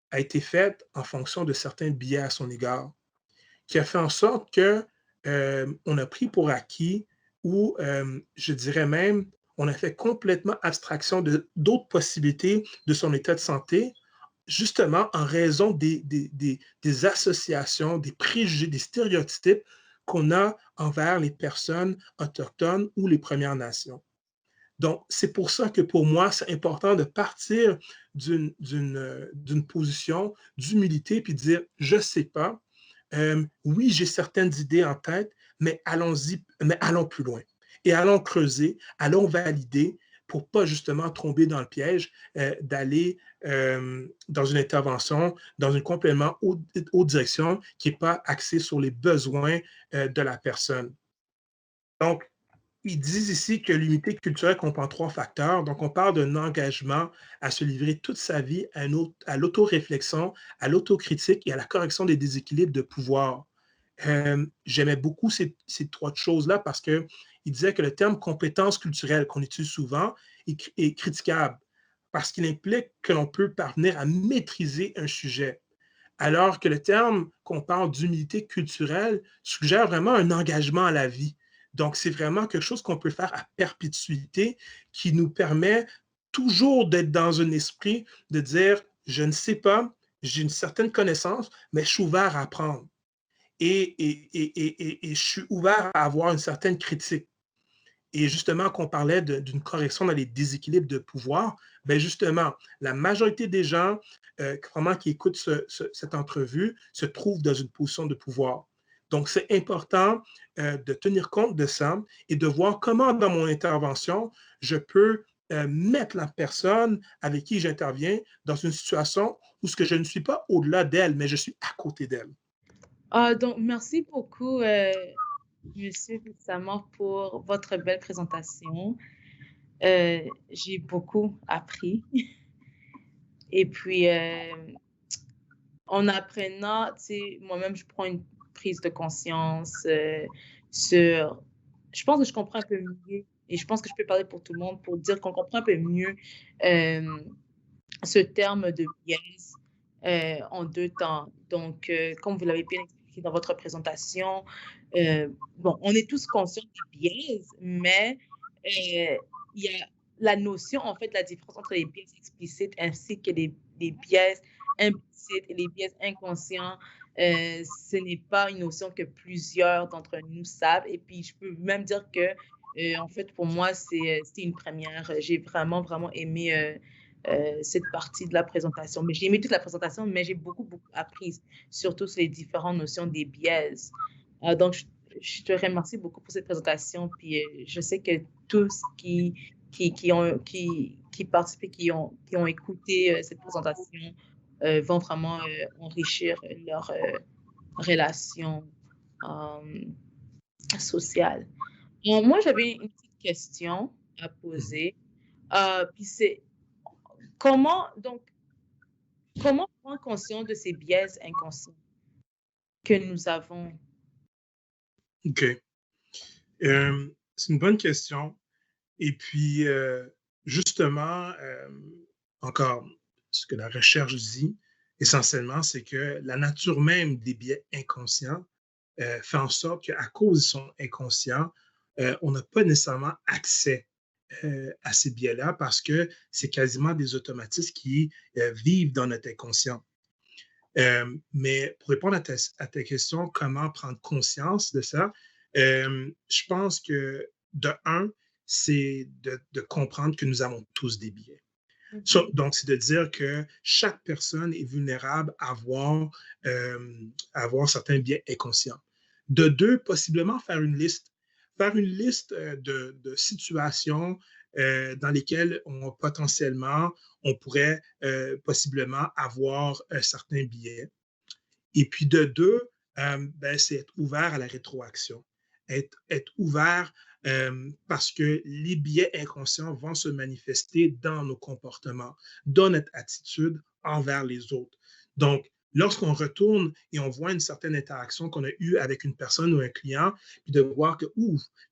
a été faite en fonction de certains biais à son égard, qui a fait en sorte qu'on a pris pour acquis ou, je dirais même, on a fait complètement abstraction d'autres possibilités de son état de santé, justement en raison des associations, des préjugés, des stéréotypes qu'on a envers les personnes autochtones ou les Premières Nations. Donc, c'est pour ça que pour moi, c'est important de partir d'une position d'humilité puis de dire, je ne sais pas, oui, j'ai certaines idées en tête, mais allons-y, mais allons plus loin. Et allons creuser, allons valider pour pas justement tomber dans le piège d'aller dans une intervention, dans une complètement haute direction qui n'est pas axée sur les besoins de la personne. Donc, ils disent ici que l'unité culturelle comprend 3 facteurs. Donc, on parle d'un engagement à se livrer toute sa vie à l'autoréflexion, à l'autocritique et à la correction des déséquilibres de pouvoir. J'aimais beaucoup ces 3 choses-là parce qu'il disait que le terme compétence culturelle qu'on utilise souvent est critiquable parce qu'il implique que l'on peut parvenir à maîtriser un sujet. Alors que le terme qu'on parle d'humilité culturelle suggère vraiment un engagement à la vie. Donc, c'est vraiment quelque chose qu'on peut faire à perpétuité qui nous permet toujours d'être dans un esprit de dire, je ne sais pas, j'ai une certaine connaissance, mais je suis ouvert à apprendre. Et je suis ouvert à avoir une certaine critique. Et justement, qu'on parlait d'une correction dans les déséquilibres de pouvoir, bien justement, la majorité des gens vraiment qui écoutent cette entrevue se trouvent dans une position de pouvoir. Donc, c'est important de tenir compte de ça et de voir comment, dans mon intervention, je peux mettre la personne avec qui j'interviens dans une situation où ce que je ne suis pas au-delà d'elle, mais je suis à côté d'elle. Donc, merci beaucoup, Monsieur Samor, pour votre belle présentation. J'ai beaucoup appris. Et puis, en apprenant, tu sais, moi-même, je prends une prise de conscience sur... Je pense que je comprends un peu mieux, et je pense que je peux parler pour tout le monde pour dire qu'on comprend un peu mieux ce terme de biais en 2 temps. Donc, comme vous l'avez bien expliqué dans votre présentation, bon, on est tous conscients du biais, mais il y a la notion, en fait, la différence entre les biais explicites ainsi que les biais implicites et les biais inconscients. Ce n'est pas une notion que plusieurs d'entre nous savent. Et puis, je peux même dire que, en fait, pour moi, c'est une première. J'ai vraiment, vraiment aimé cette partie de la présentation. Mais j'ai aimé toute la présentation, mais j'ai beaucoup, beaucoup appris, surtout sur les différentes notions des biais. Donc, je te remercie beaucoup pour cette présentation. Puis, je sais que tous qui participent, qui ont écouté cette présentation vont vraiment enrichir leur relation sociale. Moi, j'avais une petite question à poser. Puis c'est comment prendre conscience de ces biais inconscients que nous avons? OK. C'est une bonne question. Et puis, justement, encore, ce que la recherche dit, essentiellement, c'est que la nature même des biais inconscients fait en sorte qu'à cause qu'ils sont inconscients, on n'a pas nécessairement accès à ces biais-là parce que c'est quasiment des automatismes qui vivent dans notre inconscient. Mais pour répondre à ta question, comment prendre conscience de ça, je pense que de un, c'est de comprendre que nous avons tous des biais. Donc, c'est de dire que chaque personne est vulnérable à avoir certains biais inconscients. De deux, possiblement faire une liste de situations dans lesquelles potentiellement on pourrait possiblement avoir certains biais. Et puis de deux, c'est être ouvert à la rétroaction, être ouvert parce que les biais inconscients vont se manifester dans nos comportements, dans notre attitude envers les autres. Donc, lorsqu'on retourne et on voit une certaine interaction qu'on a eue avec une personne ou un client, puis de voir que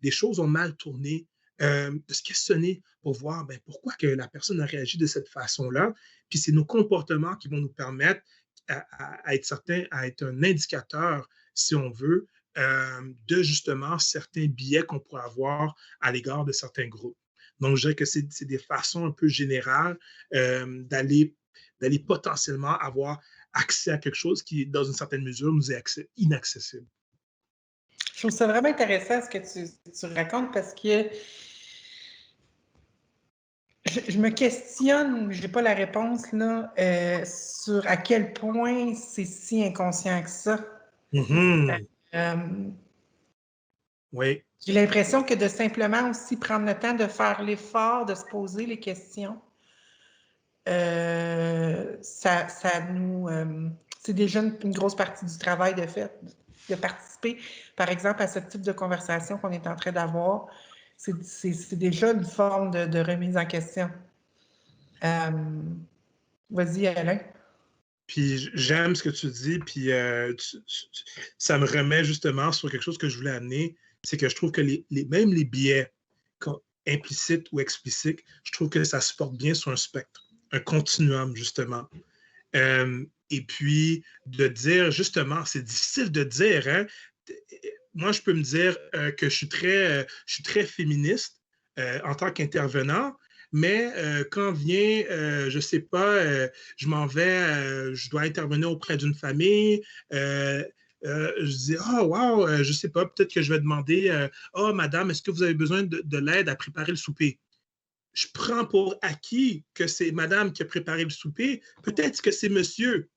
les choses ont mal tourné, de se questionner pour voir pourquoi que la personne a réagi de cette façon-là. Puis c'est nos comportements qui vont nous permettre à être certains, à être un indicateur, si on veut, de justement certains biais qu'on pourrait avoir à l'égard de certains groupes. Donc, je dirais que c'est des façons un peu générales d'aller potentiellement avoir accès à quelque chose qui, dans une certaine mesure, nous est inaccessible. Je trouve ça vraiment intéressant ce que tu racontes parce que je me questionne, je n'ai pas la réponse là, sur à quel point c'est si inconscient que ça. Mhm. Oui. J'ai l'impression que de simplement aussi prendre le temps de faire l'effort, de se poser les questions, c'est déjà une grosse partie du travail de fait, de participer, par exemple, à ce type de conversation qu'on est en train d'avoir. C'est déjà une forme de remise en question. Vas-y, Alain. Puis j'aime ce que tu dis, puis ça me remet justement sur quelque chose que je voulais amener, c'est que je trouve que même les biais implicites ou explicites, je trouve que ça se porte bien sur un spectre, un continuum, justement. Et puis, de dire, justement, c'est difficile de dire, hein? Moi, je peux me dire que je suis très féministe en tant qu'intervenant, mais quand vient, je ne sais pas, je m'en vais, je dois intervenir auprès d'une famille, je dis, oh, wow, je ne sais pas, peut-être que je vais demander, oh, madame, est-ce que vous avez besoin de l'aide à préparer le souper? Je prends pour acquis que c'est madame qui a préparé le souper, peut-être que c'est monsieur.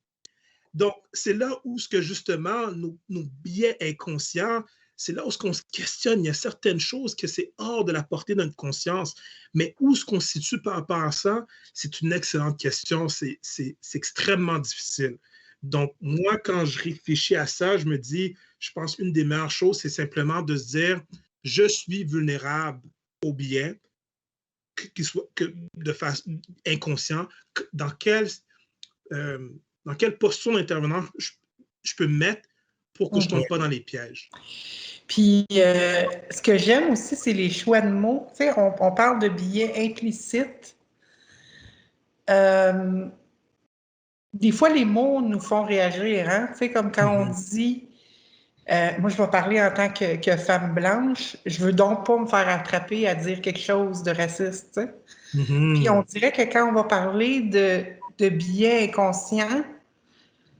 Donc, c'est là où ce que justement nos biais inconscients, c'est là où ce qu'on se questionne. Il y a certaines choses que c'est hors de la portée de notre conscience, mais où ce qu'on se situe par rapport à ça, c'est une excellente question. C'est extrêmement difficile. Donc, moi, quand je réfléchis à ça, je me dis, je pense une des meilleures choses, c'est simplement de se dire, je suis vulnérable au biais, qu'il soit de façon inconsciente, dans quelle posture d'intervenant je peux me mettre pour que je ne tombe pas dans les pièges. Puis, ce que j'aime aussi, c'est les choix de mots. Tu sais, on parle de biais implicites. Des fois, les mots nous font réagir, hein? Tu sais, comme quand on dit, moi, je vais parler en tant que femme blanche, je veux donc pas me faire attraper à dire quelque chose de raciste, tu sais. Puis, on dirait que quand on va parler de biais inconscients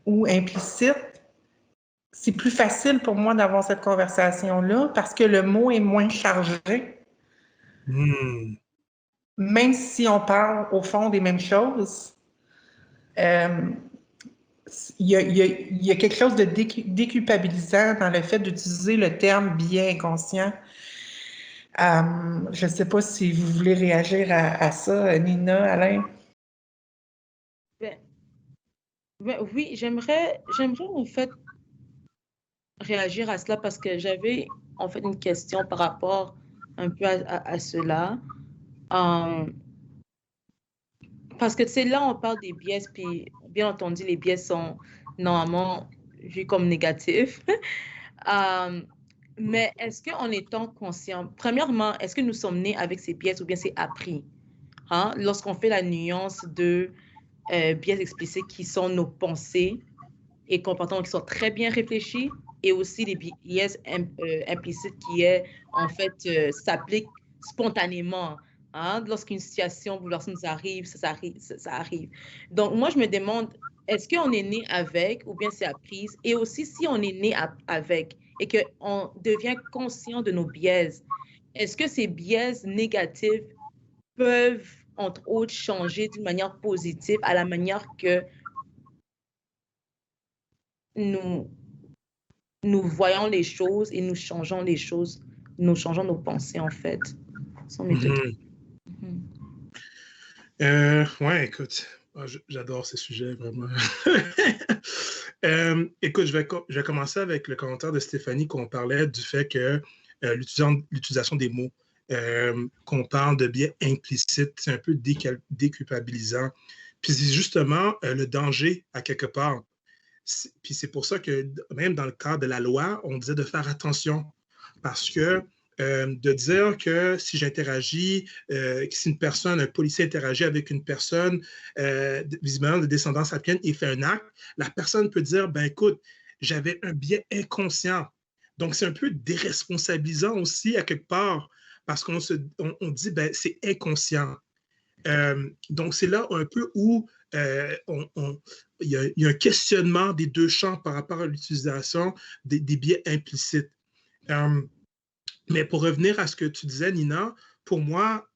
ou implicites, c'est plus facile pour moi d'avoir cette conversation-là parce que le mot est moins chargé. Même si on parle au fond des mêmes choses, il y a quelque chose de déculpabilisant dans le fait d'utiliser le terme biais inconscient. Je ne sais pas si vous voulez réagir à ça, Nina, Alain. Oui, j'aimerais en fait réagir à cela parce que j'avais en fait une question par rapport un peu à cela. Parce que c'est là on parle des biais, puis bien entendu, les biais sont normalement vus comme négatifs. Mais est-ce qu'en étant conscient, premièrement, est-ce que nous sommes nés avec ces biais ou bien c'est appris? Hein? Lorsqu'on fait la nuance de biais explicites qui sont nos pensées et comportements qui sont très bien réfléchis, et aussi les biais implicites qui en fait s'appliquent spontanément. Hein? Lorsqu'une situation bouleversante nous arrive, ça arrive. Donc, moi, je me demande, est-ce qu'on est né avec ou bien c'est appris? Et aussi, si on est né avec et qu'on devient conscient de nos biais, est-ce que ces biais négatifs peuvent, entre autres, changer d'une manière positive à la manière que nous voyons les choses et nous changeons les choses, nous changeons nos pensées, en fait. Ouais, écoute, j'adore ces sujets, vraiment. Écoute, je vais commencer avec le commentaire de Stéphanie qu'on parlait du fait que l'utilisation des mots, qu'on parle de biais implicites, c'est un peu déculpabilisant. Puis c'est justement le danger à quelque part. Puis c'est pour ça que même dans le cadre de la loi, on disait de faire attention parce que de dire que si j'interagis, si une personne, un policier interagit avec une personne visiblement de descendance sapienne et fait un acte, la personne peut dire, ben écoute, j'avais un biais inconscient. Donc c'est un peu déresponsabilisant aussi à quelque part parce qu'on dit, ben c'est inconscient. Donc c'est là un peu où il y a un questionnement des deux champs par rapport à l'utilisation des biais implicites. Euh, mais pour revenir à ce que tu disais, Nina, pour moi,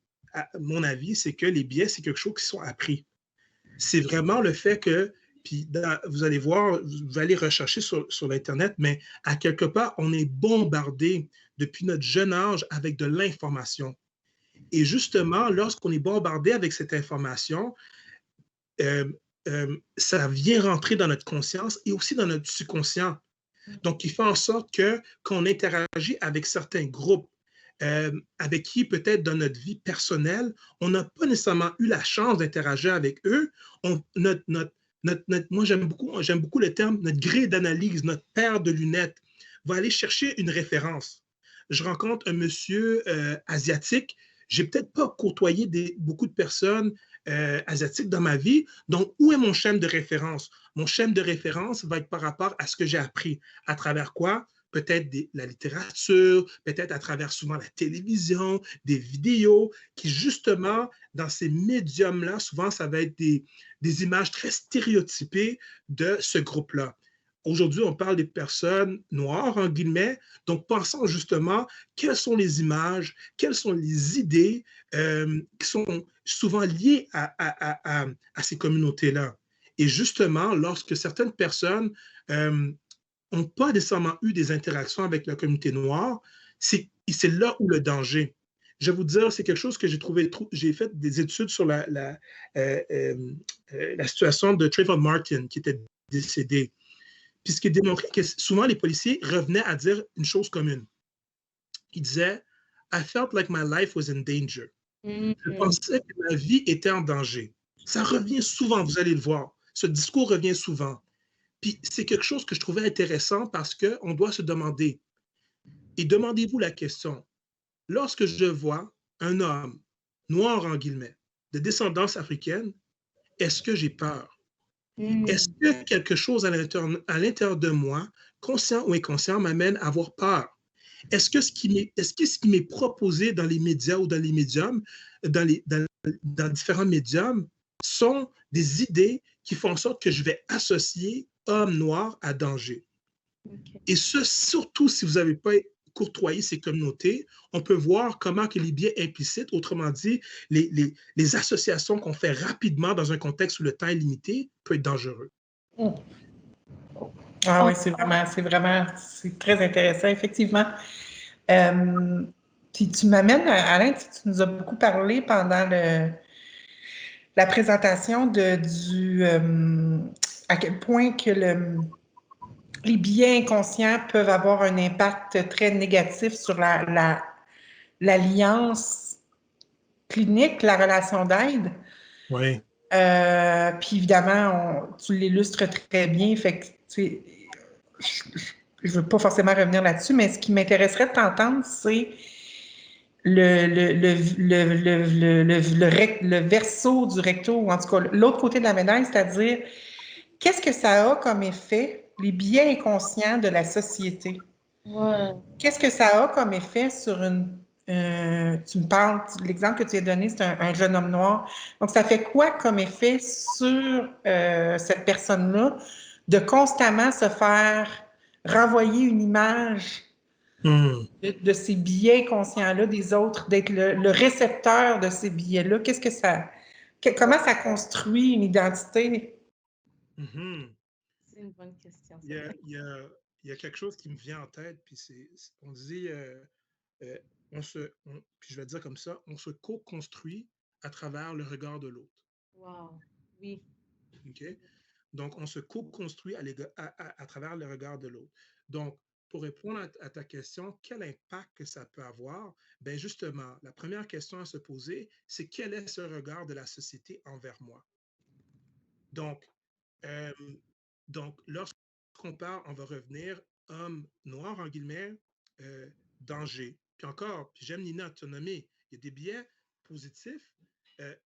mon avis, c'est que les biais, c'est quelque chose qui sont appris. C'est vraiment le fait que, puis vous allez voir, vous allez rechercher sur l'Internet, mais à quelque part, on est bombardé depuis notre jeune âge avec de l'information. Et justement, lorsqu'on est bombardé avec cette information, euh, ça vient rentrer dans notre conscience et aussi dans notre subconscient. Donc, il fait en sorte que quand on interagit avec certains groupes, avec qui peut-être dans notre vie personnelle, on n'a pas nécessairement eu la chance d'interagir avec eux, moi j'aime beaucoup le terme, notre grille d'analyse, notre paire de lunettes, va aller chercher une référence. Je rencontre un monsieur asiatique, j'ai peut-être pas côtoyé beaucoup de personnes asiatiques dans ma vie, donc où est mon schème de référence? Mon schème de référence va être par rapport à ce que j'ai appris. À travers quoi? Peut-être la littérature, peut-être à travers souvent la télévision, des vidéos, qui justement, dans ces médiums-là, souvent, ça va être des images très stéréotypées de ce groupe-là. Aujourd'hui, on parle des personnes noires, en guillemets, donc pensons justement quelles sont les images, quelles sont les idées qui sont souvent liées à ces communautés-là. Et justement, lorsque certaines personnes n'ont pas nécessairement eu des interactions avec la communauté noire, c'est là où le danger. Je vais vous dire, c'est quelque chose que j'ai trouvé, j'ai fait des études sur la situation de Trayvon Martin, qui était décédé. Puis ce qui démontrait que souvent les policiers revenaient à dire une chose commune. Ils disaient I felt like my life was in danger. Je pensais que ma vie était en danger. Ça revient souvent, vous allez le voir. Ce discours revient souvent. Puis c'est quelque chose que je trouvais intéressant parce qu'on doit se demander, et demandez-vous la question, lorsque je vois un homme noir en guillemets, de descendance africaine, est-ce que j'ai peur? Est-ce que quelque chose à l'intérieur de moi, conscient ou inconscient, m'amène à avoir peur? Est-ce que ce qui m'est proposé dans les médias ou dans les médiums, dans différents médiums, sont des idées qui font en sorte que je vais associer homme noir à danger? Okay. Et ce, surtout si vous n'avez pas courtoyé ces communautés, on peut voir comment que les biais implicites, autrement dit, les associations qu'on fait rapidement dans un contexte où le temps est limité, peut être dangereux. Ah oui, c'est très intéressant, effectivement. Puis tu m'amènes, Alain, tu nous as beaucoup parlé pendant la présentation à quel point que les biais inconscients peuvent avoir un impact très négatif sur l'alliance clinique, la relation d'aide. Oui. Puis évidemment, tu l'illustres très bien. Fait que, je ne veux pas forcément revenir là-dessus, mais ce qui m'intéresserait de t'entendre, c'est le verso du recto, ou en tout cas l'autre côté de la médaille, c'est-à-dire qu'est-ce que ça a comme effet, les biais inconscients de la société? Ouais. Qu'est-ce que ça a comme effet sur tu me parles, l'exemple que tu as donné, c'est un jeune homme noir. Donc, ça fait quoi comme effet sur cette personne-là de constamment se faire renvoyer une image de ces biais conscients-là des autres, d'être le récepteur de ces biais-là? Comment ça construit une identité? C'est une bonne question. Il y a quelque chose qui me vient en tête, puis on dit, puis je vais dire comme ça, on se co-construit à travers le regard de l'autre. Wow, oui. OK? Donc, on se co-construit à travers le regard de l'autre. Donc, pour répondre à ta question, quel impact que ça peut avoir? Bien, justement, la première question à se poser, c'est quel est ce regard de la société envers moi? Donc, lorsqu'on parle, on va revenir homme noir, en guillemets, danger. Puis encore, puis j'aime Nina, tu as nommé, il y a des biais positifs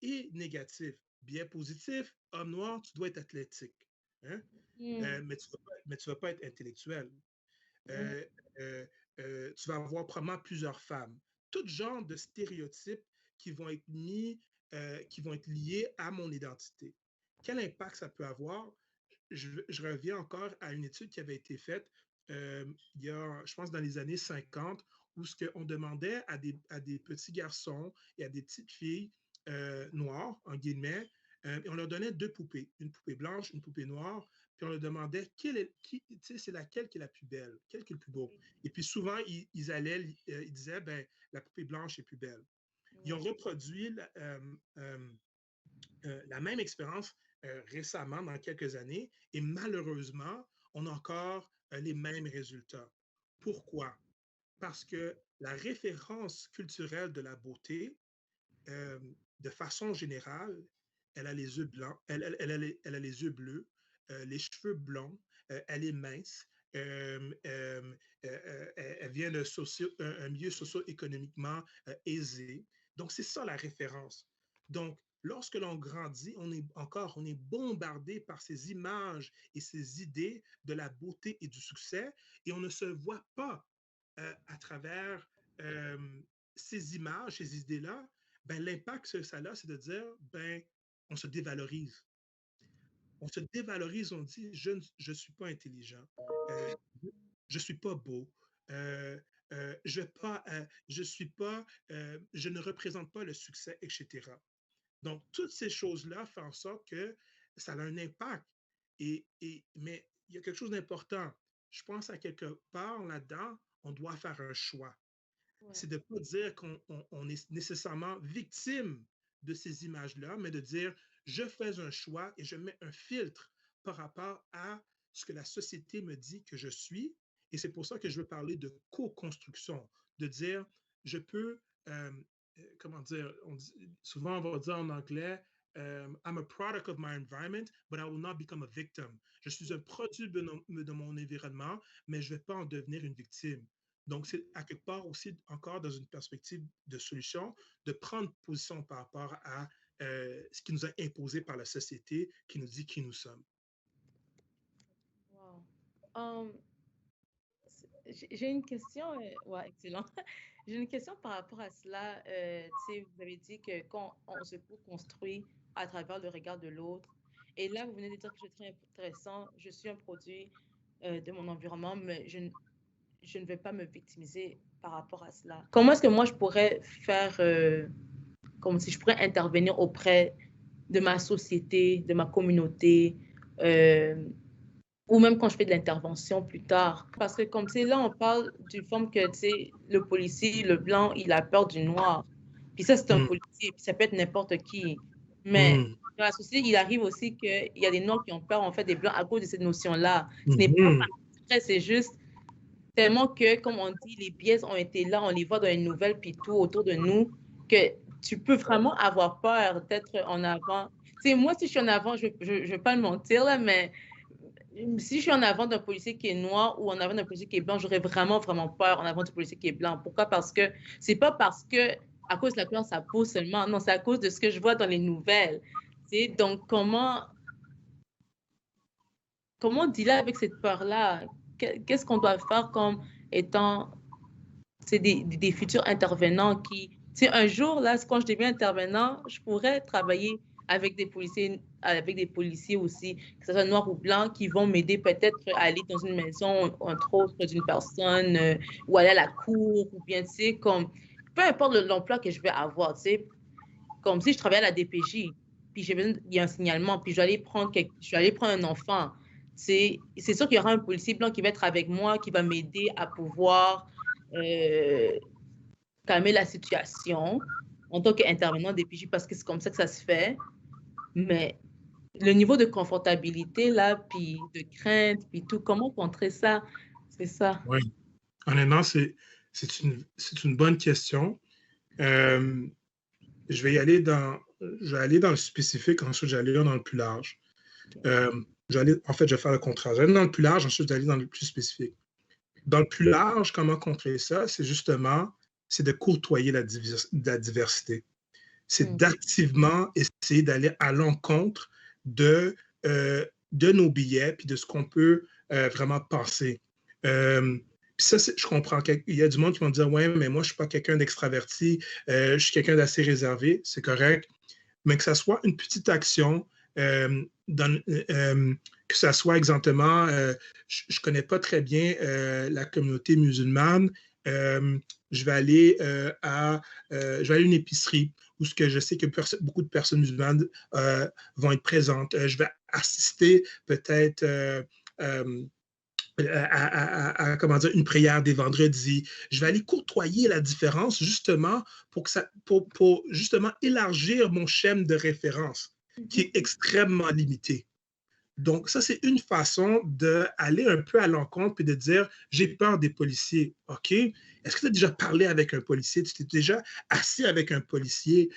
et négatifs. Biais positif, homme noir, tu dois être athlétique. Hein? Mais tu ne vas pas être intellectuel. Tu vas avoir probablement plusieurs femmes. Tout genre de stéréotypes qui vont être qui vont être liés à mon identité. Quel impact ça peut avoir? Je reviens encore à une étude qui avait été faite il y a, je pense, dans les années 50, où on demandait à des petits garçons et à des petites filles noires, en guillemets, et on leur donnait 2 poupées, une poupée blanche, une poupée noire, puis on leur demandait c'est laquelle qui est la plus belle, quel qui est le plus beau. Et puis souvent, ils disaient, ben, la poupée blanche est plus belle. Ils ont reproduit la même expérience récemment, dans quelques années, et malheureusement, on a encore les mêmes résultats. Pourquoi? Parce que la référence culturelle de la beauté, de façon générale, elle a les yeux blancs, elle a les yeux bleus, les cheveux blonds, elle est mince, elle vient d'un milieu socio-économiquement aisé. Donc, c'est ça la référence. Donc, lorsque l'on grandit, on est bombardé par ces images et ces idées de la beauté et du succès, et on ne se voit pas à travers ces images, ces idées-là. Ben, l'impact que ça a, c'est de dire, ben, on se dévalorise. On se dévalorise, on dit, je ne suis pas intelligent, je ne suis pas beau, je ne représente pas le succès, etc. Donc, toutes ces choses-là font en sorte que ça a un impact. Mais il y a quelque chose d'important. Je pense à quelque part là-dedans, on doit faire un choix. Ouais. C'est de ne pas dire qu'on est nécessairement victime de ces images-là, mais de dire, je fais un choix et je mets un filtre par rapport à ce que la société me dit que je suis. Et c'est pour ça que je veux parler de co-construction, de dire, je peux, comment dire, souvent on va dire en anglais, I'm a product of my environment, but I will not become a victim. Je suis un produit de mon environnement, mais je ne vais pas en devenir une victime. Donc, c'est à quelque part aussi, encore dans une perspective de solution, de prendre position par rapport à ce qui nous est imposé par la société, qui nous dit qui nous sommes. Wow. J'ai une question, ouais, excellent. J'ai une question par rapport à cela. Vous avez dit que quand on se construit à travers le regard de l'autre, et là, vous venez de dire que c'est très intéressant, je suis un produit de mon environnement, mais je ne vais pas me victimiser par rapport à cela. Comment est-ce que moi, je pourrais faire, comme si je pourrais intervenir auprès de ma société, de ma communauté, ou même quand je fais de l'intervention plus tard. Parce que comme tu sais, là, on parle d'une forme que, tu sais, le policier, le blanc, il a peur du noir. Puis ça, c'est un policier, puis ça peut être n'importe qui. Mais dans la société, il arrive aussi qu'il y a des noirs qui ont peur, en fait, des blancs à cause de cette notion-là. Ce n'est pas vrai, c'est juste tellement que, comme on dit, les biais ont été là, on les voit dans les nouvelles, puis tout autour de nous, que tu peux vraiment avoir peur d'être en avant. Tu sais, moi, si je suis en avant, je ne vais pas le mentir, là, mais si je suis en avant d'un policier qui est noir ou en avant d'un policier qui est blanc, j'aurais vraiment, vraiment peur en avant du policier qui est blanc. Pourquoi? Parce que c'est pas parce que, à cause de la couleur de sa peau seulement, non, c'est à cause de ce que je vois dans les nouvelles. Tu sais, donc, comment dealer avec cette peur-là? Qu'est-ce qu'on doit faire comme étant des futurs intervenants qui, tu sais, un jour, là, quand je deviens intervenant, je pourrais travailler avec des policiers aussi, que ce soit noir ou blanc, qui vont m'aider peut-être à aller dans une maison, entre autres, d'une personne, ou aller à la cour, ou bien, tu sais, comme, peu importe l'emploi que je vais avoir, tu sais, comme si je travaillais à la DPJ, puis il y a un signalement, puis je vais aller prendre un enfant, c'est sûr qu'il y aura un policier blanc qui va être avec moi, qui va m'aider à pouvoir calmer la situation en tant qu'intervenant DPJ, parce que c'est comme ça que ça se fait. Mais le niveau de confortabilité, là, puis de crainte, puis tout, comment contrer ça? C'est ça. Oui. Honnêtement, c'est une bonne question. Je vais aller dans le spécifique, ensuite je vais aller dans le plus large. Je vais faire le contraire. Je vais aller dans le plus large, ensuite je vais aller dans le plus spécifique. Dans le plus large, comment contrer ça? C'est de côtoyer la diversité. C'est d'activement essayer d'aller à l'encontre de nos biais puis de ce qu'on peut vraiment penser. Ça, je comprends. Il y a du monde qui vont dire « Ouais, mais moi, je ne suis pas quelqu'un d'extraverti, je suis quelqu'un d'assez réservé. » C'est correct. Mais que ça soit une petite action que ça soit exactement, je ne connais pas très bien la communauté musulmane, je vais aller à une épicerie où je sais que beaucoup de personnes musulmanes vont être présentes. Je vais assister peut-être comment dire, une prière des vendredis. Je vais aller courtoyer la différence justement pour justement élargir mon schème de référence qui est extrêmement limité. Donc, ça, c'est une façon d'aller un peu à l'encontre et de dire « j'ai peur des policiers ». OK? Est-ce que tu as déjà parlé avec un policier? Tu t'es déjà assis avec un policier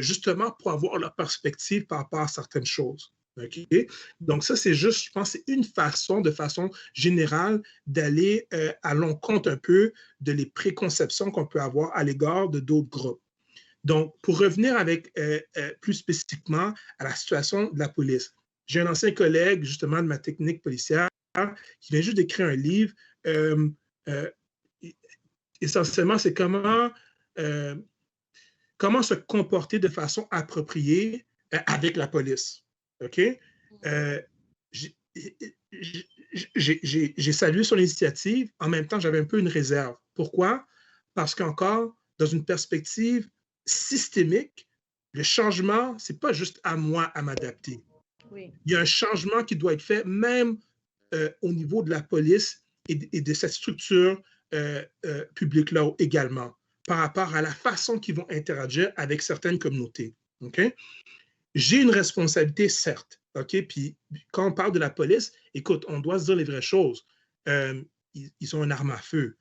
justement pour avoir leur perspective par rapport à certaines choses? OK? Donc, ça, c'est juste, je pense, c'est une façon, de façon générale, d'aller à l'encontre un peu de les préconceptions qu'on peut avoir à l'égard de d'autres groupes. Donc, pour revenir avec plus spécifiquement à la situation de la police, j'ai un ancien collègue, justement, de ma technique policière, qui vient juste d'écrire un livre. Essentiellement, c'est comment se comporter de façon appropriée avec la police. OK? J'ai salué son initiative. En même temps, j'avais un peu une réserve. Pourquoi? Parce qu'encore, dans une perspective systémique, le changement, ce n'est pas juste à moi à m'adapter. Oui. Il y a un changement qui doit être fait même au niveau de la police et de cette structure publique-là également, par rapport à la façon qu'ils vont interagir avec certaines communautés. Okay? J'ai une responsabilité, certes. Okay? Puis quand on parle de la police, écoute, on doit se dire les vraies choses. Ils ont une arme à feu.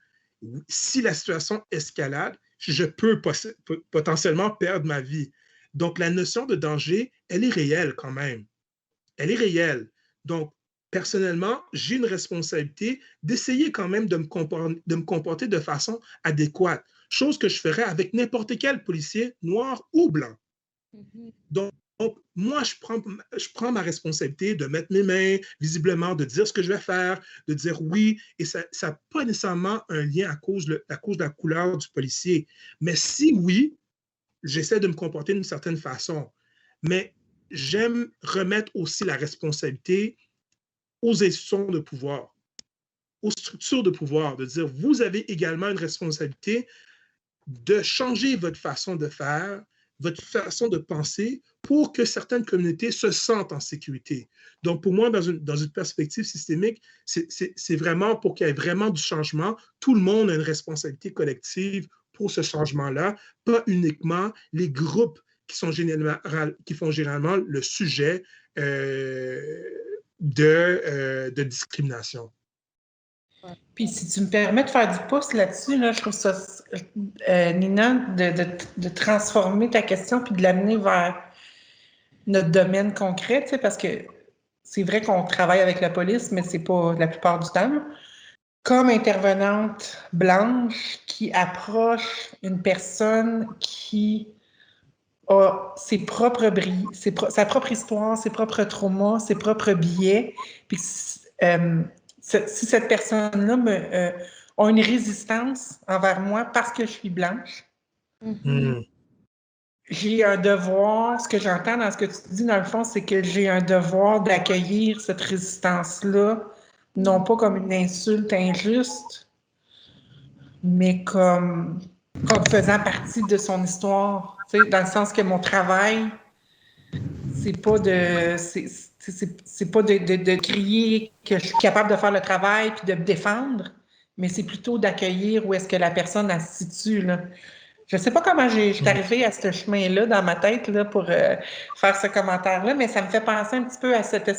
Si la situation escalade, je peux potentiellement perdre ma vie. Donc, la notion de danger, elle est réelle quand même. Elle est réelle. Donc, personnellement, j'ai une responsabilité d'essayer quand même de me comporter de façon adéquate, chose que je ferais avec n'importe quel policier, noir ou blanc. Donc, moi, je prends ma responsabilité de mettre mes mains, visiblement, de dire ce que je vais faire, de dire oui, et ça n'a pas nécessairement un lien à cause de la couleur du policier. Mais si oui, j'essaie de me comporter d'une certaine façon. Mais j'aime remettre aussi la responsabilité aux institutions de pouvoir, aux structures de pouvoir, de dire, vous avez également une responsabilité de changer votre façon de faire, votre façon de penser pour que certaines communautés se sentent en sécurité. Donc, pour moi, dans une perspective systémique, c'est vraiment pour qu'il y ait vraiment du changement. Tout le monde a une responsabilité collective pour ce changement-là, pas uniquement les groupes qui font généralement le sujet de discrimination. Puis, si tu me permets de faire du pouce là-dessus, là, je trouve ça, Nina, de transformer ta question puis de l'amener vers notre domaine concret, tu sais, parce que c'est vrai qu'on travaille avec la police, mais c'est pas la plupart du temps. Comme intervenante blanche qui approche une personne qui a ses propres sa propre histoire, ses propres traumas, ses propres biais, puis si cette personne-là a une résistance envers moi parce que je suis blanche, j'ai un devoir, ce que j'entends dans ce que tu dis, dans le fond, c'est que j'ai un devoir d'accueillir cette résistance-là, non pas comme une insulte injuste, mais comme faisant partie de son histoire, tu sais, dans le sens que mon travail, c'est pas de crier que je suis capable de faire le travail puis de me défendre, mais c'est plutôt d'accueillir où est-ce que la personne elle se situe, là. Je ne sais pas comment je suis arrivée à ce chemin-là dans ma tête là, pour faire ce commentaire-là, mais ça me fait penser un petit peu à cette...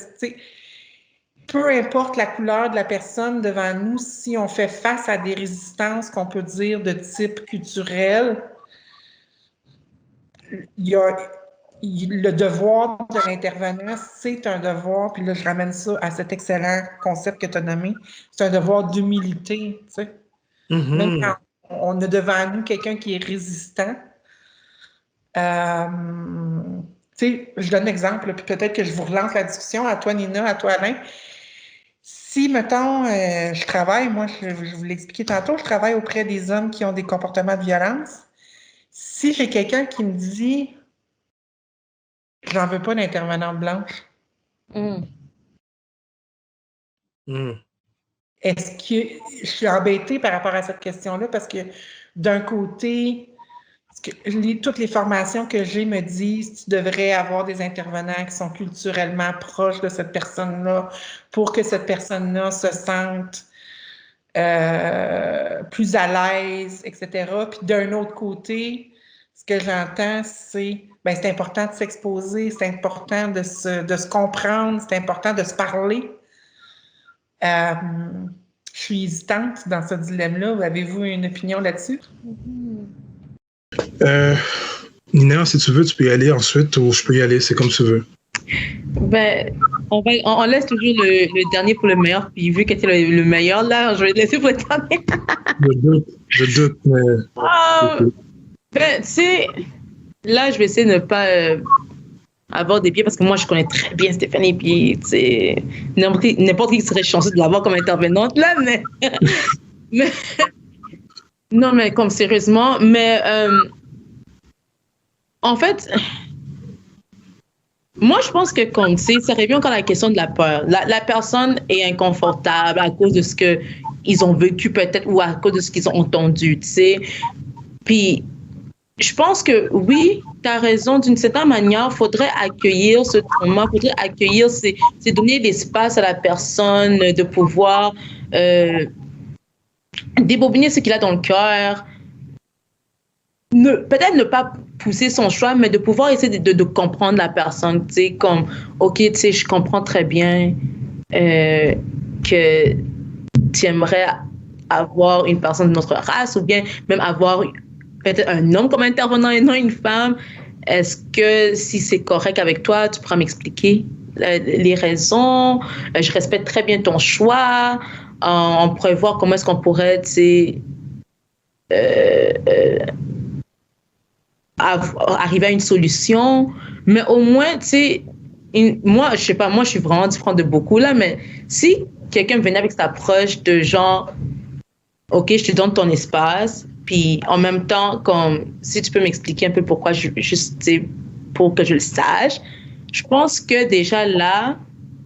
Peu importe la couleur de la personne devant nous, si on fait face à des résistances qu'on peut dire de type culturel, il y a le devoir de l'intervenant, c'est un devoir, puis là, je ramène ça à cet excellent concept que tu as nommé, c'est un devoir d'humilité, tu sais. Même quand on a devant nous quelqu'un qui est résistant, tu sais, je donne un exemple, puis peut-être que je vous relance la discussion, à toi Nina, à toi Alain. Si, mettons, je travaille, moi, je vous l'ai expliqué tantôt, je travaille auprès des hommes qui ont des comportements de violence. Si j'ai quelqu'un qui me dit J'en veux pas d'intervenante blanche. Mm. Est-ce que je suis embêtée par rapport à cette question-là parce que d'un côté, toutes les formations que j'ai me disent tu devrais avoir des intervenants qui sont culturellement proches de cette personne-là pour que cette personne-là se sente plus à l'aise, etc. Puis d'un autre côté, ce que j'entends, c'est ben, c'est important de s'exposer, c'est important de se comprendre, c'est important de se parler. Je suis hésitante dans ce dilemme-là. Avez-vous une opinion là-dessus? Nina, si tu veux, tu peux y aller ensuite ou je peux y aller, c'est comme tu veux. Ben, on laisse toujours le dernier pour le meilleur. Puis vu que tu es le meilleur, là, je vais te laisser pour le dernier. Je doute, mais... Ben, tu sais, là, je vais essayer de ne pas avoir des pieds parce que moi, je connais très bien Stéphanie. Puis, tu sais, n'importe qui serait chanceux de l'avoir comme intervenante, là, mais... mais non, mais comme sérieusement, mais en fait... Moi, je pense que comme tu sais, ça revient encore à la question de la peur. La personne est inconfortable à cause de ce qu'ils ont vécu peut-être ou à cause de ce qu'ils ont entendu, tu sais. Puis, je pense que oui, tu as raison, d'une certaine manière, il faudrait accueillir ce trauma, il faudrait accueillir, c'est donner l'espace à la personne de pouvoir débobiner ce qu'il a dans le cœur. Peut-être ne pas pousser son choix, mais de pouvoir essayer de comprendre la personne, tu sais, comme, OK, tu sais, je comprends très bien que tu aimerais avoir une personne de notre race ou bien même avoir peut-être un homme comme intervenant et non une femme. Est-ce que si c'est correct avec toi, tu pourras m'expliquer les raisons? Je respecte très bien ton choix. On pourrait voir comment est-ce qu'on pourrait, tu sais, arriver à une solution, mais au moins, tu sais, moi, je sais pas, moi, je suis vraiment différente de beaucoup, là, mais si quelqu'un venait avec cette approche de genre, OK, je te donne ton espace, puis en même temps, comme, si tu peux m'expliquer un peu pourquoi, juste, tu sais, pour que je le sache, je pense que déjà là,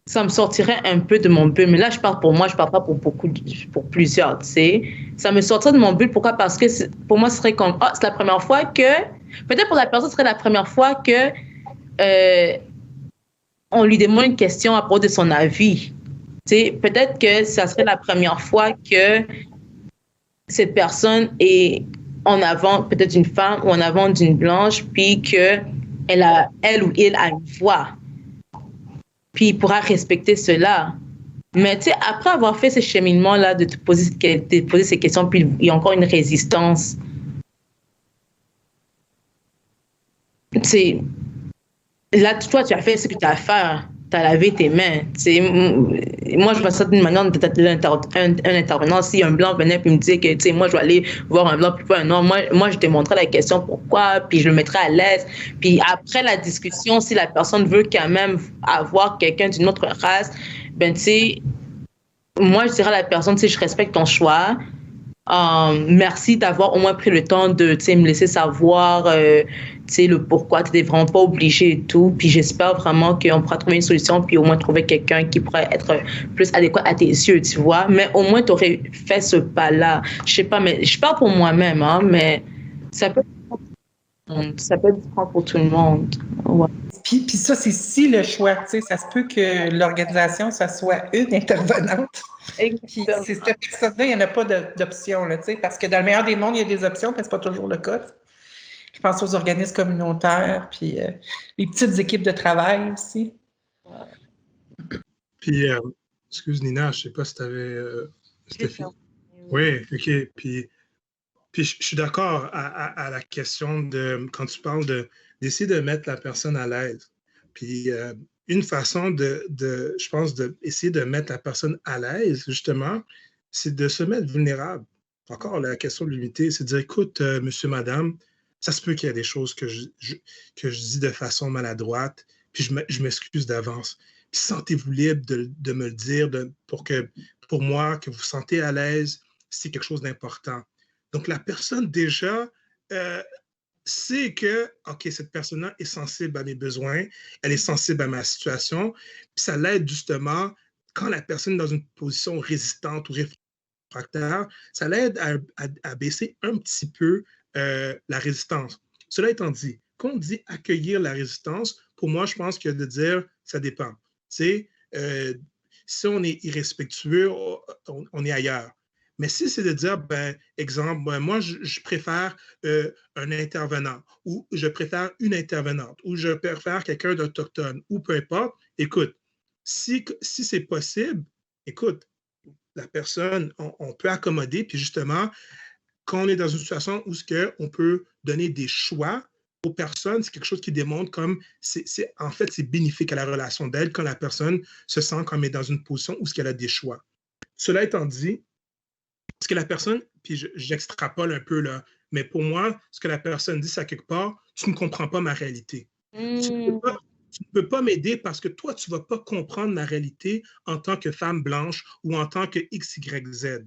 ça me sortirait un peu de mon bulle. Mais là, je parle pour moi, je parle pas pour plusieurs, tu sais. Ça me sortirait de mon bulle. Pourquoi? Parce que pour moi, ce serait comme, c'est la première fois que, peut-être pour la personne, ce serait la première fois que on lui demande une question à propos de son avis. Tu sais, peut-être que ça serait la première fois que cette personne est en avant, peut-être d'une femme ou en avant d'une blanche, puis que elle ou il a une voix. Puis il pourra respecter cela. Mais tu sais, après avoir fait ce cheminement-là, de te poser ces questions, puis il y a encore une résistance. Tu sais, là, toi, tu as fait ce que tu as à faire. Tu as lavé tes mains. Tu sais, moi, je vois ça d'une manière d'être un intervenant. Si un blanc venait et me disait que, tu sais, moi, je vais aller voir un blanc puis pas un noir, moi, je te montrerai la question pourquoi, puis je le mettrai à l'aise. Puis après la discussion, si la personne veut quand même avoir quelqu'un d'une autre race, ben, tu sais, moi, je dirais à la personne, tu sais, je respecte ton choix. Merci d'avoir au moins pris le temps de me laisser savoir le pourquoi. Tu n'es vraiment pas obligé et tout. Puis j'espère vraiment qu'on pourra trouver une solution puis au moins trouver quelqu'un qui pourrait être plus adéquat à tes yeux, tu vois. Mais au moins, tu aurais fait ce pas-là. Je sais pas, mais je parle pour moi-même, hein, mais ça peut être différent pour tout le monde. Ouais. Puis ça, c'est si le choix, tu sais, ça se peut que l'organisation, ça soit une intervenante. Puis c'est cette personne-là, il n'y en a pas d'option, tu sais, parce que dans le meilleur des mondes, il y a des options, mais ce n'est pas toujours le cas. Je pense aux organismes communautaires, puis les petites équipes de travail aussi. Puis, excuse Nina, je ne sais pas si tu avais... Stéphanie. Oui, OK. Puis je suis d'accord à la question de, quand tu parles d'essayer de mettre la personne à l'aise. Puis une façon je pense, d'essayer de mettre la personne à l'aise, justement, c'est de se mettre vulnérable. Encore, la question de l'unité, c'est de dire, écoute, monsieur, madame, ça se peut qu'il y ait des choses que je dis de façon maladroite, puis je m'excuse d'avance. Puis sentez-vous libre de me le dire pour moi, que vous vous sentez à l'aise, c'est quelque chose d'important. Donc, la personne, déjà, c'est que, OK, cette personne-là est sensible à mes besoins, elle est sensible à ma situation, puis ça l'aide justement, quand la personne est dans une position résistante ou réfractaire, ça l'aide à baisser un petit peu la résistance. Cela étant dit, quand on dit accueillir la résistance, pour moi, je pense que de dire, ça dépend. Tu sais, si on est irrespectueux, on est ailleurs. Mais si c'est de dire, ben, exemple, ben, moi, je préfère un intervenant, ou je préfère une intervenante, ou je préfère quelqu'un d'autochtone, ou peu importe, écoute, si c'est possible, écoute, la personne, on peut accommoder, puis justement, quand on est dans une situation où on peut donner des choix aux personnes, c'est quelque chose qui démontre comme, en fait, c'est bénéfique à la relation d'aide quand la personne se sent comme elle est dans une position où elle a des choix. Cela étant dit, ce que la personne, puis j'extrapole un peu là, mais pour moi, ce que la personne dit, c'est à quelque part, tu ne comprends pas ma réalité. Tu ne peux pas m'aider parce que toi, tu ne vas pas comprendre ma réalité en tant que femme blanche ou en tant que X, Y, Z.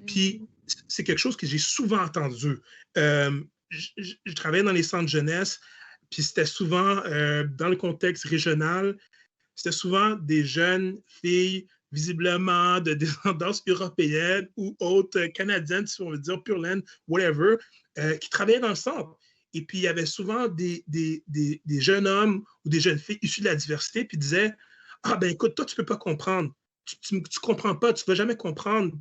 Puis, c'est quelque chose que j'ai souvent entendu. Je travaillais dans les centres jeunesse, puis c'était souvent, dans le contexte régional, c'était souvent des jeunes filles visiblement de descendance européenne ou autres, canadienne, si on veut dire, pure laine, whatever, qui travaillaient dans le centre. Et puis, il y avait souvent des jeunes hommes ou des jeunes filles issus de la diversité, puis disaient, ah ben écoute, toi, tu ne peux pas comprendre. Tu ne comprends pas, tu ne vas jamais comprendre